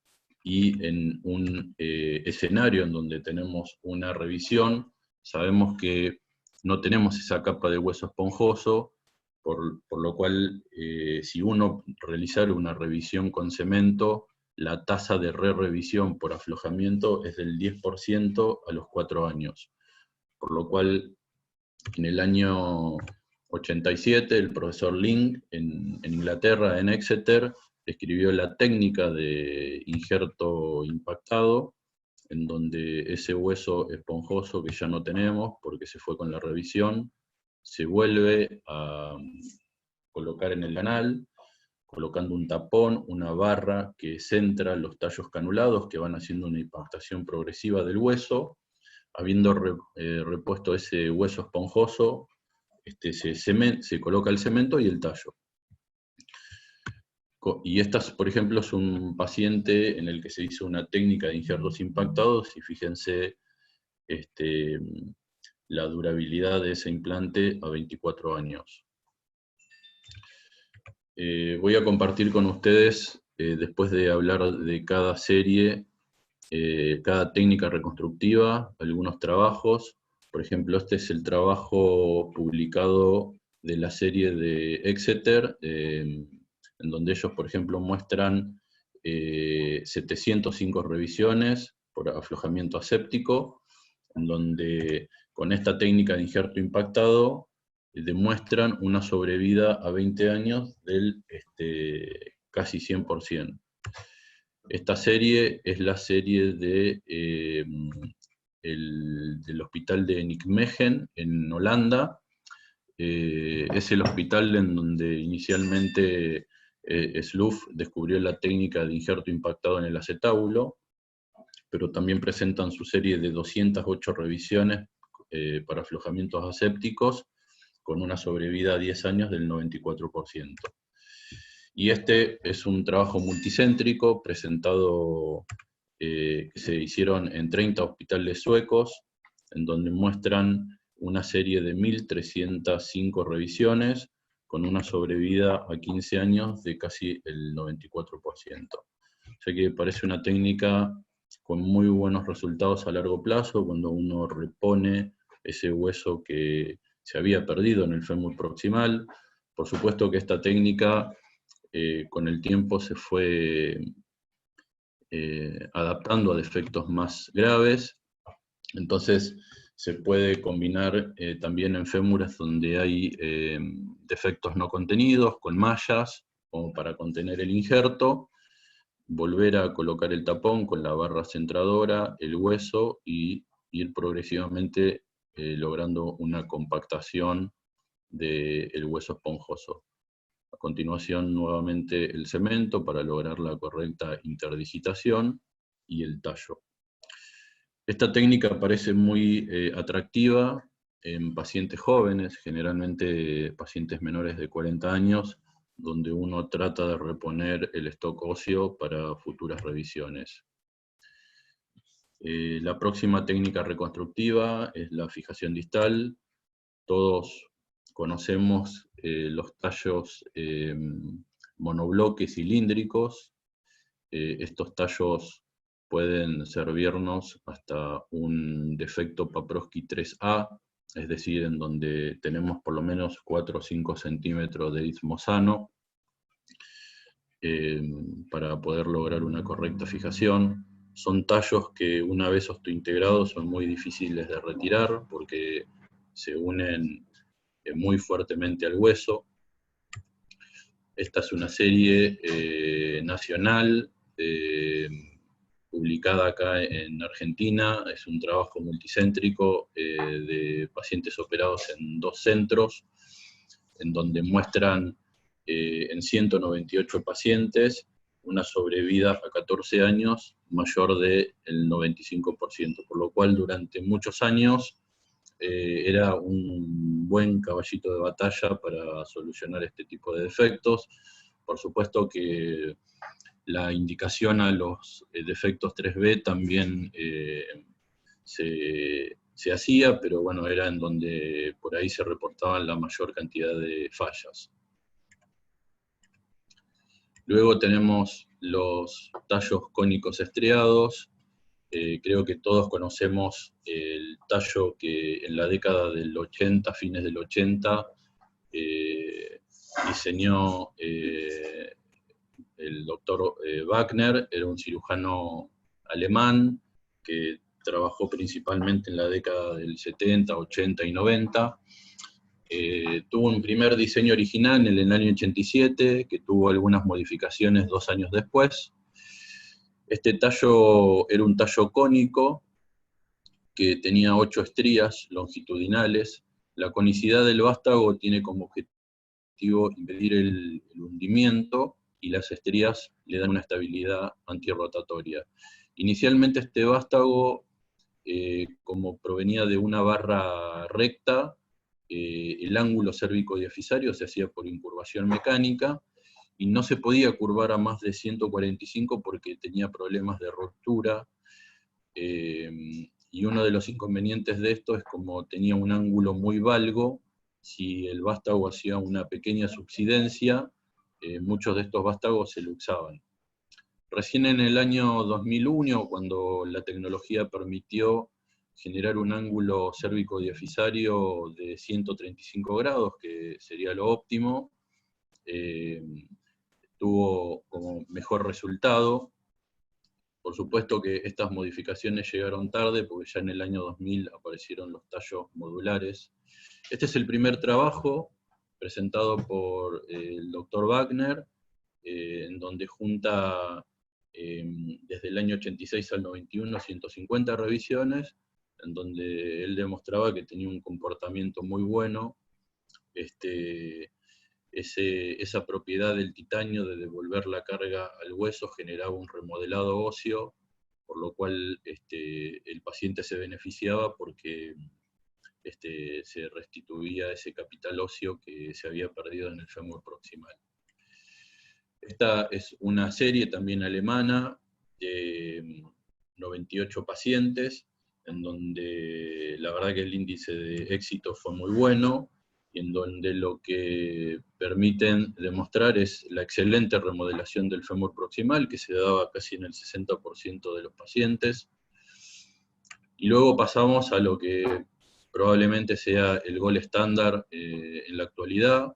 y en un escenario en donde tenemos una revisión, sabemos que no tenemos esa capa de hueso esponjoso, por lo cual si uno realizara una revisión con cemento, la tasa de re-revisión por aflojamiento es del 10% a los 4 años. Por lo cual, en el año 87, el profesor Link, en Inglaterra, en Exeter, escribió la técnica de injerto impactado, en donde ese hueso esponjoso que ya no tenemos, porque se fue con la revisión, se vuelve a colocar en el canal, colocando un tapón, una barra que centra los tallos canulados, que van haciendo una impactación progresiva del hueso. Habiendo repuesto ese hueso esponjoso, se coloca el cemento y el tallo. Y por ejemplo, es un paciente en el que se hizo una técnica de injertos impactados, y fíjense la durabilidad de ese implante a 24 años. Voy a compartir con ustedes, después de hablar de cada serie, cada técnica reconstructiva, algunos trabajos. Por ejemplo, este es el trabajo publicado de la serie de Exeter, en donde ellos, por ejemplo, muestran 705 revisiones por aflojamiento aséptico, en donde con esta técnica de injerto impactado demuestran una sobrevida a 20 años del casi 100%. Esta serie es la serie de del hospital de Nijmegen, en Holanda. Es el hospital en donde inicialmente Slough descubrió la técnica de injerto impactado en el acetábulo, pero también presentan su serie de 208 revisiones para aflojamientos asépticos, con una sobrevida a 10 años del 94%. Y este es un trabajo multicéntrico presentado, que se hicieron en 30 hospitales suecos, en donde muestran una serie de 1.305 revisiones, con una sobrevida a 15 años de casi el 94%. O sea que parece una técnica con muy buenos resultados a largo plazo, cuando uno repone ese hueso que se había perdido en el fémur proximal. Por supuesto que esta técnica con el tiempo se fue adaptando a defectos más graves, entonces se puede combinar también en fémures donde hay defectos no contenidos, con mallas, como para contener el injerto, volver a colocar el tapón con la barra centradora, el hueso, y ir progresivamente logrando una compactación del hueso esponjoso. A continuación, nuevamente el cemento para lograr la correcta interdigitación y el tallo. Esta técnica parece muy atractiva en pacientes jóvenes, generalmente pacientes menores de 40 años, donde uno trata de reponer el stock óseo para futuras revisiones. La próxima técnica reconstructiva es la fijación distal. Todos conocemos los tallos monobloques cilíndricos. Estos tallos pueden servirnos hasta un defecto Paprosky 3A, es decir, en donde tenemos por lo menos 4 o 5 centímetros de istmo sano, para poder lograr una correcta fijación. Son tallos que una vez osteointegrados son muy difíciles de retirar porque se unen muy fuertemente al hueso. Esta es una serie nacional publicada acá en Argentina. Es un trabajo multicéntrico de pacientes operados en 2 centros, en donde muestran en 198 pacientes una sobrevida a 14 años mayor del 95%, por lo cual durante muchos años era un buen caballito de batalla para solucionar este tipo de defectos. Por supuesto que la indicación a los defectos 3B también se hacía, pero bueno, era en donde por ahí se reportaban la mayor cantidad de fallas. Luego tenemos los tallos cónicos estriados. Creo que todos conocemos el tallo que en la década del 80, fines del 80, diseñó el doctor Wagner. Era un cirujano alemán que trabajó principalmente en la década del 70, 80 y 90. Tuvo un primer diseño original en el año 87, que tuvo algunas modificaciones 2 años después. Este tallo era un tallo cónico que tenía 8 estrías longitudinales. La conicidad del vástago tiene como objetivo impedir el hundimiento, y las estrías le dan una estabilidad antirrotatoria. Inicialmente este vástago, como provenía de una barra recta, el ángulo cérvico-diafisario se hacía por incurvación mecánica, y no se podía curvar a más de 145 porque tenía problemas de ruptura, y uno de los inconvenientes de esto es como tenía un ángulo muy valgo. Si el vástago hacía una pequeña subsidencia, muchos de estos vástagos se luxaban. Recién en el año 2001, cuando la tecnología permitió generar un ángulo cérvico-diafisario de 135 grados, que sería lo óptimo, tuvo como mejor resultado. Por supuesto que estas modificaciones llegaron tarde, porque ya en el año 2000 aparecieron los tallos modulares. Este es el primer trabajo presentado por el doctor Wagner, en donde junta desde el año 86 al 91 150 revisiones, en donde él demostraba que tenía un comportamiento muy bueno, esa propiedad del titanio de devolver la carga al hueso generaba un remodelado óseo, por lo cual el paciente se beneficiaba porque se restituía ese capital óseo que se había perdido en el fémur proximal. Esta es una serie también alemana de 98 pacientes, en donde la verdad que el índice de éxito fue muy bueno, y en donde lo que permiten demostrar es la excelente remodelación del fémur proximal, que se daba casi en el 60% de los pacientes. Y luego pasamos a lo que probablemente sea el gol estándar en la actualidad,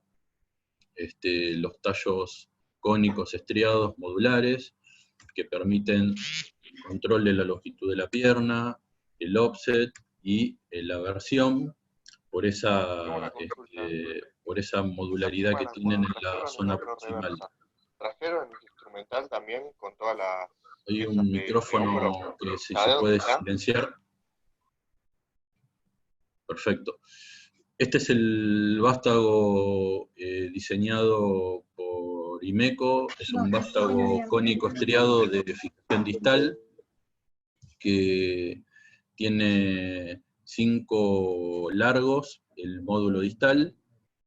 los tallos cónicos estriados modulares, que permiten control de la longitud de la pierna, el offset y la aversión por esa modularidad que tienen en la zona proximal. Trajeron el instrumental también con todas las... Hay un micrófono que si se puede silenciar. Perfecto. Este es el vástago diseñado por Imeco, es un vástago cónico estriado de fijación distal, que tiene 5 largos, el módulo distal,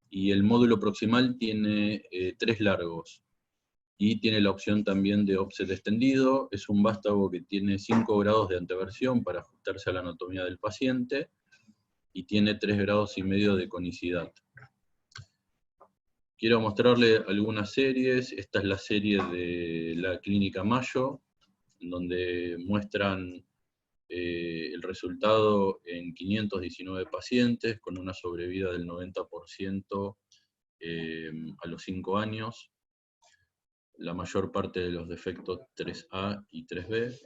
y el módulo proximal tiene 3 largos. Y tiene la opción también de offset extendido. Es un vástago que tiene 5 grados de anteversión para ajustarse a la anatomía del paciente, y tiene 3,5 grados de conicidad. Quiero mostrarle algunas series. Esta es la serie de la Clínica Mayo, en donde muestran el resultado en 519 pacientes, con una sobrevida del 90% a los 5 años. La mayor parte de los defectos 3A y 3B.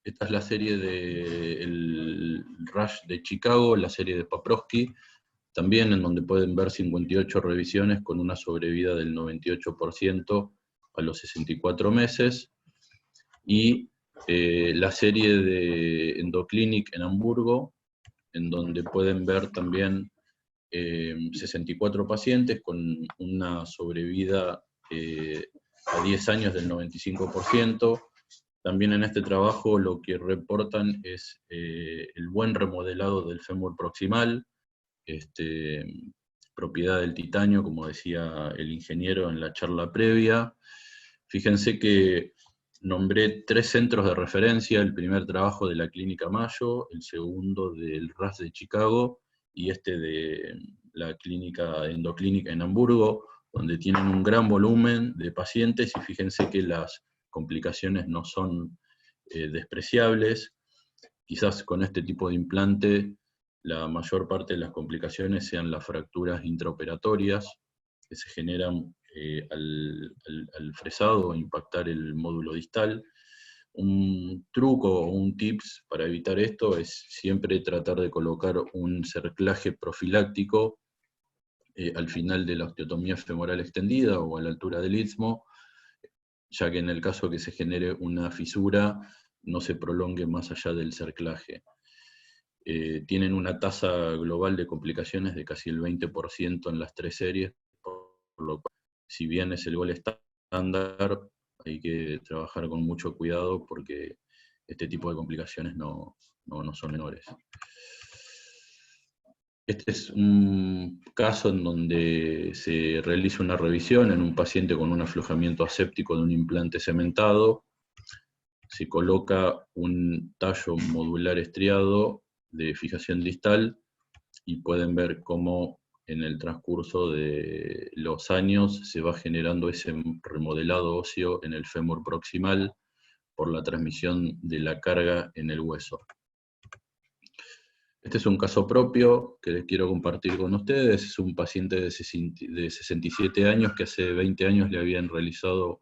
Esta es la serie del Rush de Chicago, la serie de Paprosky, también en donde pueden ver 58 revisiones con una sobrevida del 98% a los 64 meses. Y la serie de Endoclinic en Hamburgo, en donde pueden ver también 64 pacientes con una sobrevida a 10 años del 95%. También en este trabajo lo que reportan es el buen remodelado del fémur proximal, propiedad del titanio, como decía el ingeniero en la charla previa. Fíjense que nombré 3 centros de referencia: el primer trabajo de la Clínica Mayo, el segundo del RAS de Chicago, y de la Clínica Endoclínica en Hamburgo, donde tienen un gran volumen de pacientes, y fíjense que las complicaciones no son despreciables. Quizás con este tipo de implante la mayor parte de las complicaciones sean las fracturas intraoperatorias que se generan al fresado o impactar el módulo distal. Un truco o un tips para evitar esto es siempre tratar de colocar un cerclaje profiláctico al final de la osteotomía femoral extendida o a la altura del istmo, ya que en el caso que se genere una fisura no se prolongue más allá del cerclaje. Tienen una tasa global de complicaciones de casi el 20% en las 3 series, por lo cual, si bien es el gol estándar, hay que trabajar con mucho cuidado porque este tipo de complicaciones no son menores. Este es un caso en donde se realiza una revisión en un paciente con un aflojamiento aséptico de un implante cementado. Se coloca un tallo modular estriado de fijación distal, y pueden ver cómo en el transcurso de los años se va generando ese remodelado óseo en el fémur proximal por la transmisión de la carga en el hueso. Este es un caso propio que les quiero compartir con ustedes. Es un paciente de 67 años que hace 20 años le habían realizado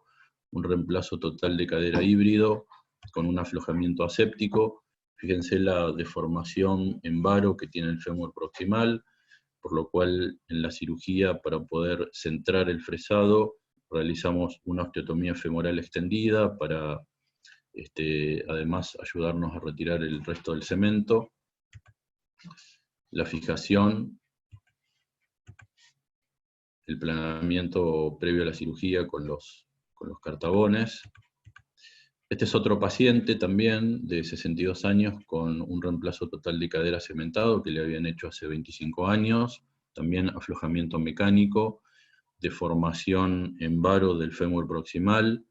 un reemplazo total de cadera híbrido con un aflojamiento aséptico. Fíjense la deformación en varo que tiene el fémur proximal, por lo cual en la cirugía, para poder centrar el fresado, realizamos una osteotomía femoral extendida para además ayudarnos a retirar el resto del cemento. la fijación, el planeamiento previo a la cirugía con los cartabones. Este es otro paciente también de 62 años con un reemplazo total de cadera cementado que le habían hecho hace 25 años, también aflojamiento mecánico, deformación en varo del fémur proximal.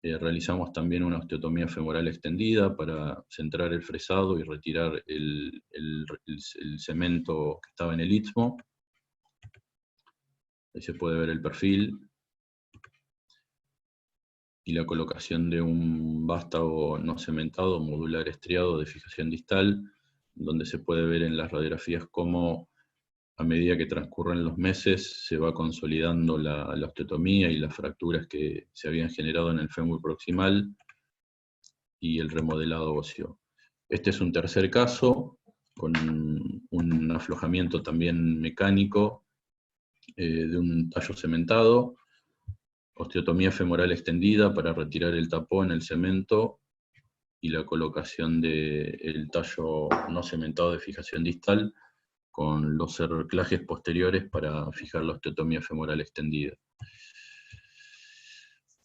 Realizamos también una osteotomía femoral extendida para centrar el fresado y retirar el cemento que estaba en el istmo. Ahí se puede ver el perfil. Y la colocación de un vástago no cementado, modular estriado de fijación distal, donde se puede ver en las radiografías cómo a medida que transcurren los meses se va consolidando la osteotomía y las fracturas que se habían generado en el fémur proximal y el remodelado óseo. Este es un tercer caso, con un aflojamiento también mecánico de un tallo cementado, osteotomía femoral extendida para retirar el tapón, el cemento, y la colocación del tallo no cementado de fijación distal, con los cerclajes posteriores para fijar la osteotomía femoral extendida.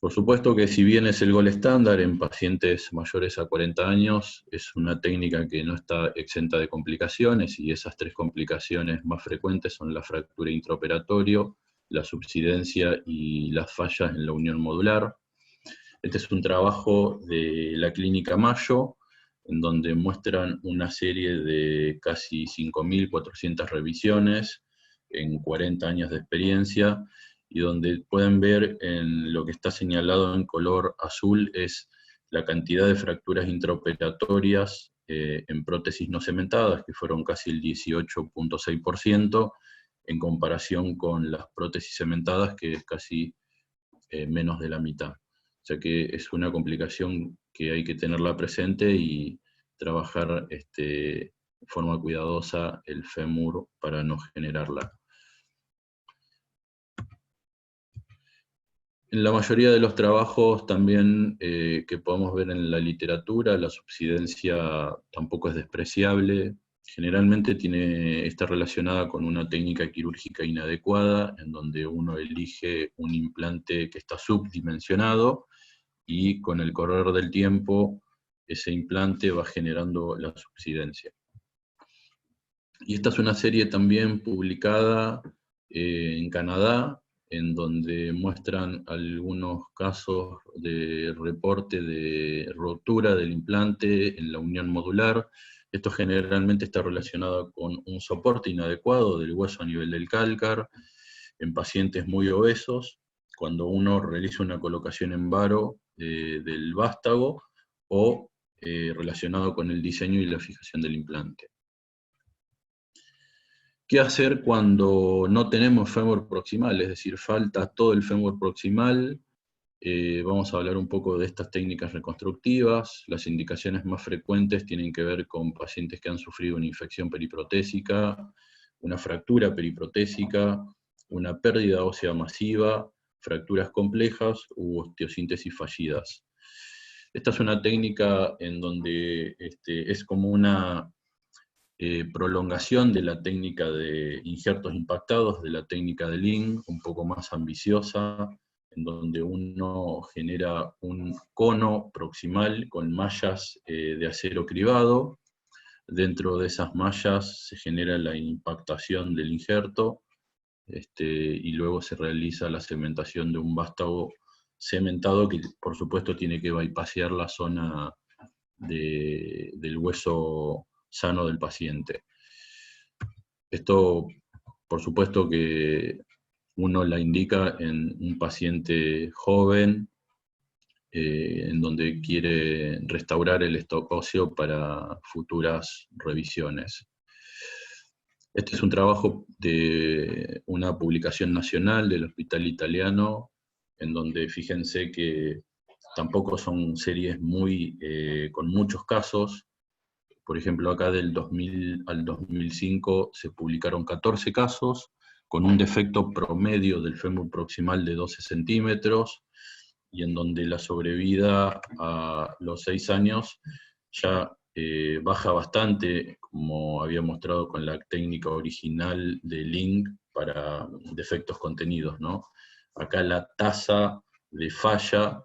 Por supuesto que si bien es el gol estándar en pacientes mayores a 40 años, es una técnica que no está exenta de complicaciones, y esas 3 complicaciones más frecuentes son la fractura intraoperatorio, la subsidencia y las fallas en la unión modular. Este es un trabajo de la Clínica Mayo, en donde muestran una serie de casi 5.400 revisiones en 40 años de experiencia, y donde pueden ver en lo que está señalado en color azul es la cantidad de fracturas intraoperatorias en prótesis no cementadas, que fueron casi el 18.6%, en comparación con las prótesis cementadas, que es casi menos de la mitad. O sea que es una complicación que hay que tenerla presente y trabajar de forma cuidadosa el fémur para no generarla. En la mayoría de los trabajos también que podemos ver en la literatura, la subsidencia tampoco es despreciable. Generalmente está relacionada con una técnica quirúrgica inadecuada, en donde uno elige un implante que está subdimensionado, y con el correr del tiempo ese implante va generando la subsidencia. Y esta es una serie también publicada en Canadá, en donde muestran algunos casos de reporte de rotura del implante en la unión modular. Esto generalmente está relacionado con un soporte inadecuado del hueso a nivel del cálcar, en pacientes muy obesos, cuando uno realiza una colocación en varo del vástago, o relacionado con el diseño y la fijación del implante. ¿Qué hacer cuando no tenemos fémur proximal? Es decir, falta todo el fémur proximal. Vamos a hablar un poco de estas técnicas reconstructivas. Las indicaciones más frecuentes tienen que ver con pacientes que han sufrido una infección periprotésica, una fractura periprotésica, una pérdida ósea masiva, fracturas complejas u osteosíntesis fallidas. Esta es una técnica en donde es como una prolongación de la técnica de injertos impactados, de la técnica de Ling, un poco más ambiciosa, en donde uno genera un cono proximal con mallas de acero cribado. Dentro de esas mallas se genera la impactación del injerto, y luego se realiza la cementación de un vástago cementado, que por supuesto tiene que bypassear la zona del hueso sano del paciente. Esto, por supuesto que uno la indica en un paciente joven, en donde quiere restaurar el stock óseo para futuras revisiones. Este es un trabajo de una publicación nacional del Hospital Italiano, en donde fíjense que tampoco son series con muchos casos. Por ejemplo, acá del 2000 al 2005 se publicaron 14 casos, con un defecto promedio del fémur proximal de 12 centímetros, y en donde la sobrevida a los 6 años ya baja bastante, como había mostrado con la técnica original de Link para defectos contenidos, ¿no? Acá la tasa de falla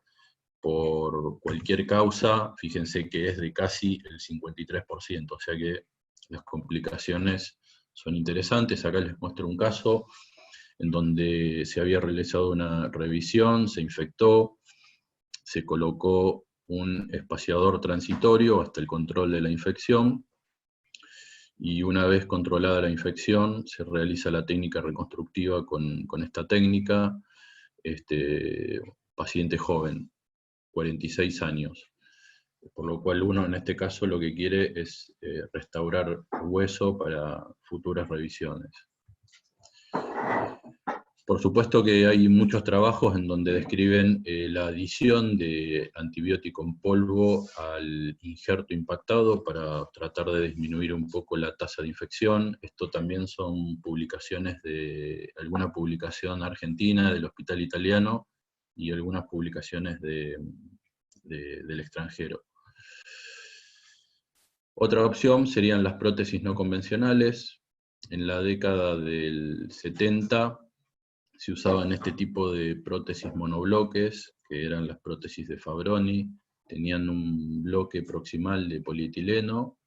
por cualquier causa, fíjense que es de casi el 53%, o sea que las complicaciones son interesantes. Acá les muestro un caso en donde se había realizado una revisión, se infectó, se colocó un espaciador transitorio hasta el control de la infección, y una vez controlada la infección, se realiza la técnica reconstructiva con esta técnica, paciente joven, 46 años, por lo cual uno en este caso lo que quiere es restaurar hueso para futuras revisiones. Por supuesto que hay muchos trabajos en donde describen la adición de antibiótico en polvo al injerto impactado para tratar de disminuir un poco la tasa de infección. Esto también son publicaciones de alguna publicación argentina del Hospital Italiano y algunas publicaciones del extranjero. Otra opción serían las prótesis no convencionales. En la década del 70 se usaban este tipo de prótesis monobloques, que eran las prótesis de Fabroni, tenían un bloque proximal de polietileno,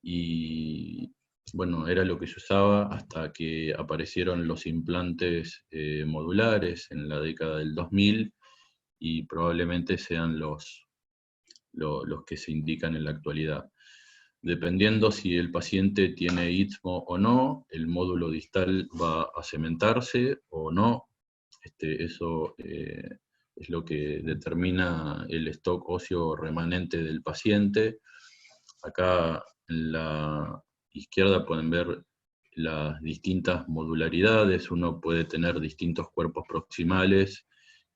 y bueno, era lo que se usaba hasta que aparecieron los implantes modulares en la década del 2000, y probablemente sean los que se indican en la actualidad. Dependiendo si el paciente tiene istmo o no, el módulo distal va a cementarse o no. Eso es lo que determina el stock óseo remanente del paciente. Acá en la izquierda pueden ver las distintas modularidades. Uno puede tener distintos cuerpos proximales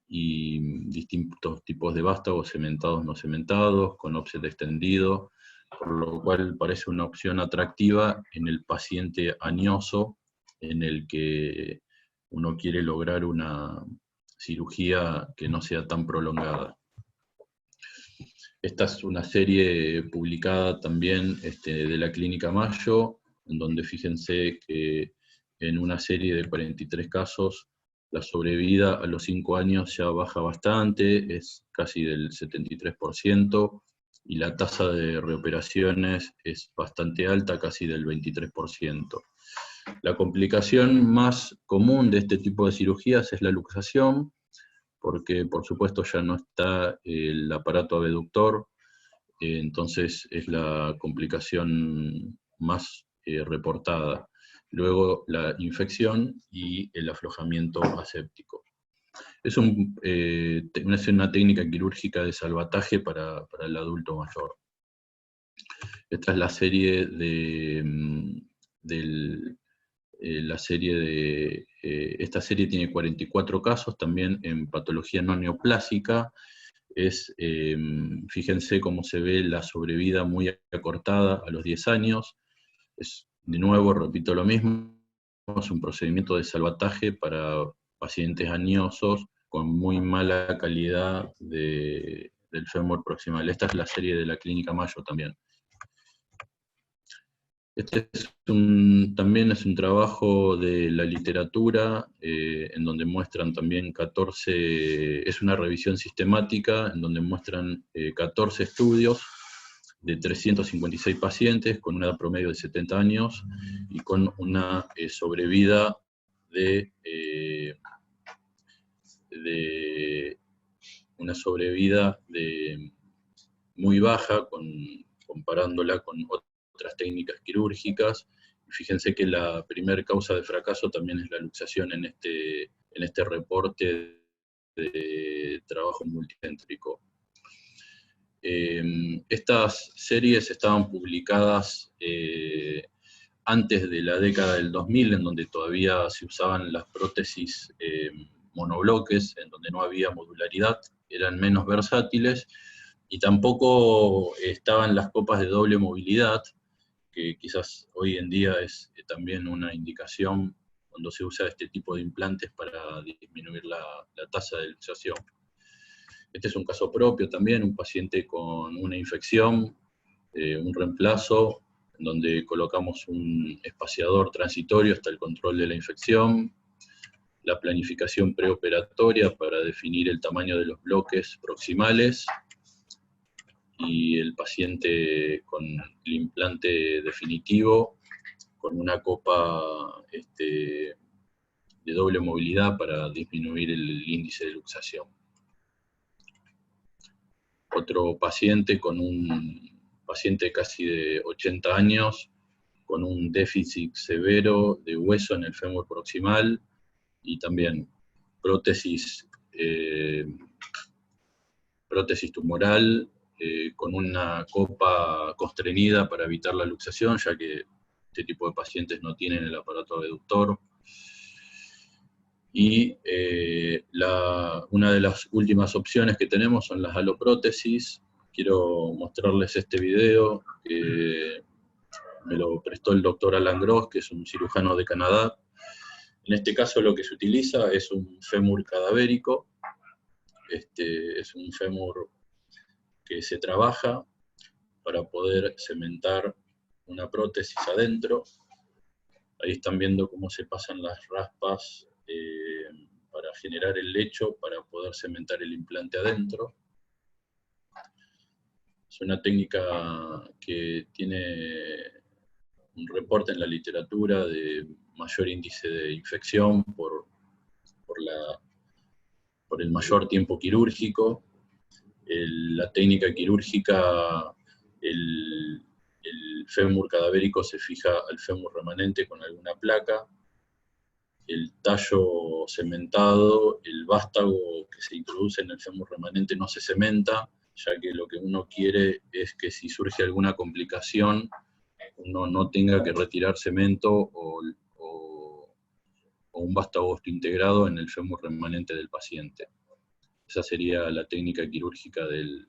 y distintos tipos de vástagos, cementados, no cementados, con offset extendido, por lo cual parece una opción atractiva en el paciente añoso, en el que uno quiere lograr una cirugía que no sea tan prolongada. Esta es una serie publicada también de la Clínica Mayo, en donde fíjense que en una serie de 43 casos, la sobrevida a los 5 años ya baja bastante, es casi del 73%, y la tasa de reoperaciones es bastante alta, casi del 23%. La complicación más común de este tipo de cirugías es la luxación, porque por supuesto ya no está el aparato abductor, entonces es la complicación más reportada. Luego la infección y el aflojamiento aséptico. Es una técnica quirúrgica de salvataje para el adulto mayor. Esta es la serie esta serie tiene 44 casos, también en patología no neoplásica. Fíjense cómo se ve la sobrevida muy acortada a los 10 años. De nuevo, repito lo mismo, es un procedimiento de salvataje para pacientes añosos con muy mala calidad del fémur proximal. Esta es la serie de la Clínica Mayo también. Este también es un trabajo de la literatura, en donde muestran también 14, es una revisión sistemática, en donde muestran 14 estudios de 356 pacientes con una edad promedio de 70 años y con una sobrevida de muy baja, comparándola con otras técnicas quirúrgicas. Fíjense que la primera causa de fracaso también es la luxación en este reporte de trabajo multicéntrico. Estas series estaban publicadas antes de la década del 2000, en donde todavía se usaban las prótesis monobloques, en donde no había modularidad, eran menos versátiles, y tampoco estaban las copas de doble movilidad, que quizás hoy en día es también una indicación cuando se usa este tipo de implantes para disminuir la tasa de luxación. Este es un caso propio también, un paciente con una infección un reemplazo, en donde colocamos un espaciador transitorio hasta el control de la infección, la planificación preoperatoria para definir el tamaño de los bloques proximales, y el paciente con el implante definitivo, con una copa de doble movilidad para disminuir el índice de luxación. Otro paciente paciente casi de 80 años, con un déficit severo de hueso en el fémur proximal, y también prótesis tumoral, con una copa constreñida para evitar la luxación, ya que este tipo de pacientes no tienen el aparato abductor. Y una de las últimas opciones que tenemos son las aloprótesis. Quiero mostrarles este video que me lo prestó el doctor Alan Gross, que es un cirujano de Canadá. En este caso lo que se utiliza es un fémur cadavérico. Es un fémur que se trabaja para poder cementar una prótesis adentro. Ahí están viendo cómo se pasan las raspas para generar el lecho, para poder cementar el implante adentro. Es una técnica que tiene un reporte en la literatura de mayor índice de infección por el mayor tiempo quirúrgico. La técnica quirúrgica, el fémur cadavérico se fija al fémur remanente con alguna placa. El tallo cementado, el vástago que se introduce en el fémur remanente no se cementa, ya que lo que uno quiere es que si surge alguna complicación, uno no tenga que retirar cemento o un vástago integrado en el fémur remanente del paciente. Esa sería la técnica quirúrgica del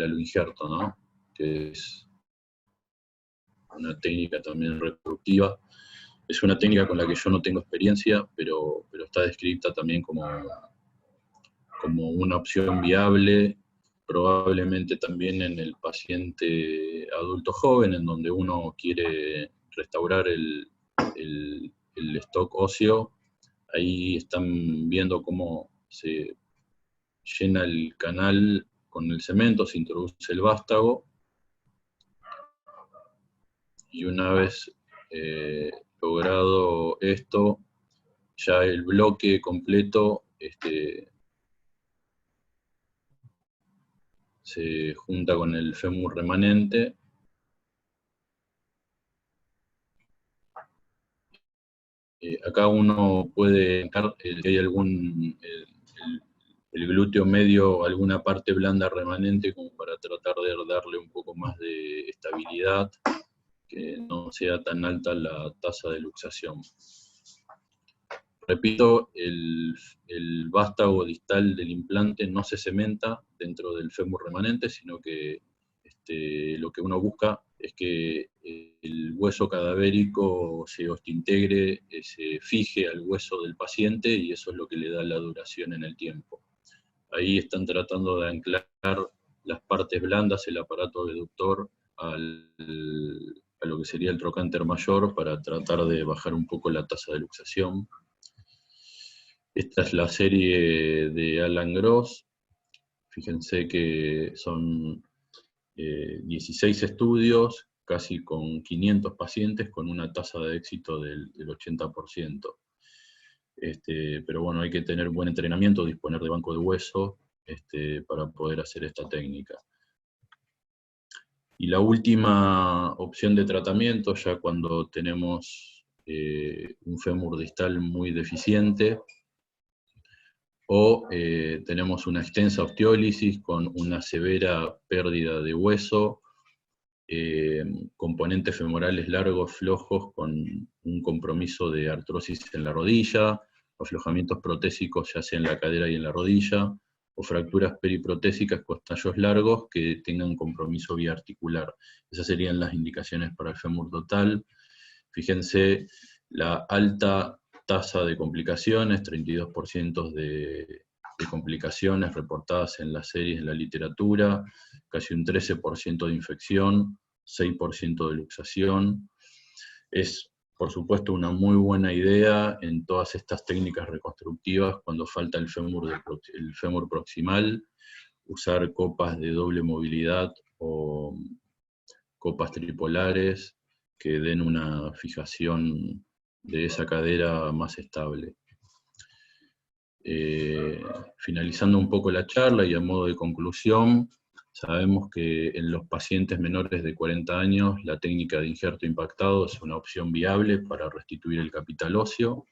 aloinjerto, ¿no? Que es una técnica también reproductiva. Es una técnica con la que yo no tengo experiencia, pero está descrita también como una opción viable, probablemente también en el paciente adulto joven, en donde uno quiere restaurar el stock óseo. Ahí están viendo cómo se llena el canal con el cemento, se introduce el vástago, y una vez logrado esto, ya el bloque completo se junta con el fémur remanente. Acá uno puede ver que hay el glúteo medio, alguna parte blanda remanente, como para tratar de darle un poco más de estabilidad, que no sea tan alta la tasa de luxación. Repito, el vástago distal del implante no se cementa dentro del fémur remanente, sino que lo que uno busca es que el hueso cadavérico se ostintegre, se fije al hueso del paciente, y eso es lo que le da la duración en el tiempo. Ahí están tratando de anclar las partes blandas, el aparato abductor, a lo que sería el trocánter mayor, para tratar de bajar un poco la tasa de luxación. Esta es la serie de Alan Gross. Fíjense que son 16 estudios, casi con 500 pacientes, con una tasa de éxito del 80%. Pero bueno, hay que tener buen entrenamiento, disponer de banco de hueso para poder hacer esta técnica. Y la última opción de tratamiento, ya cuando tenemos un fémur distal muy deficiente, o tenemos una extensa osteólisis con una severa pérdida de hueso, componentes femorales largos, flojos, con un compromiso de artrosis en la rodilla, aflojamientos protésicos ya sea en la cadera y en la rodilla, o fracturas periprotésicas con tallos largos que tengan compromiso biarticular. Esas serían las indicaciones para el fémur total. Fíjense la alta tasa de complicaciones, 32% de de complicaciones reportadas en las series de la literatura, casi un 13% de infección, 6% de luxación. Es, por supuesto, una muy buena idea en todas estas técnicas reconstructivas cuando falta el fémur proximal, usar copas de doble movilidad o copas tripolares que den una fijación de esa cadera más estable. Finalizando un poco la charla y a modo de conclusión, sabemos que en los pacientes menores de 40 años la técnica de injerto impactado es una opción viable para restituir el capital óseo.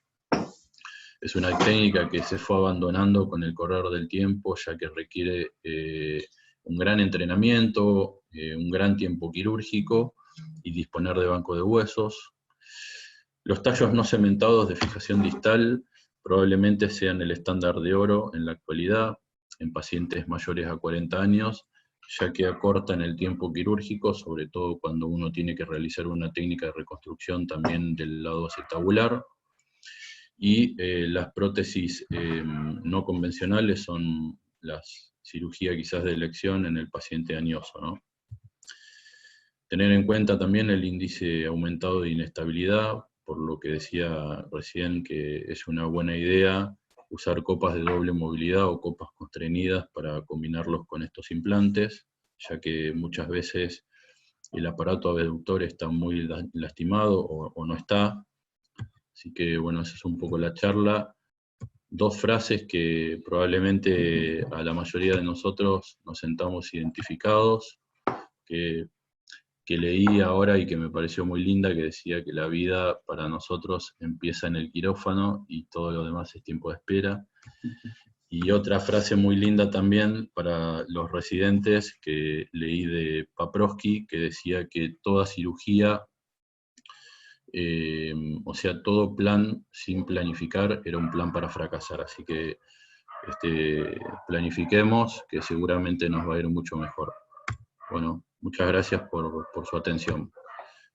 Es una técnica que se fue abandonando con el correr del tiempo, ya que requiere un gran entrenamiento, un gran tiempo quirúrgico y disponer de banco de huesos. Los tallos no cementados de fijación distal probablemente sean el estándar de oro en la actualidad en pacientes mayores a 40 años, ya que acortan el tiempo quirúrgico, sobre todo cuando uno tiene que realizar una técnica de reconstrucción también del lado acetabular. Y las prótesis no convencionales son la cirugía quizás de elección en el paciente añoso, ¿no? Tener en cuenta también el índice aumentado de inestabilidad, por lo que decía recién que es una buena idea usar copas de doble movilidad o copas constreñidas para combinarlos con estos implantes, ya que muchas veces el aparato abductor está muy lastimado o no está. Así que bueno, esa es un poco la charla. Dos frases que probablemente a la mayoría de nosotros nos sentamos identificados, que leí ahora y que me pareció muy linda, que decía que la vida para nosotros empieza en el quirófano y todo lo demás es tiempo de espera. Y otra frase muy linda también para los residentes que leí de Paprosky, que decía que toda cirugía, o sea, todo plan sin planificar era un plan para fracasar. Así que planifiquemos, que seguramente nos va a ir mucho mejor. Bueno, muchas gracias por su atención.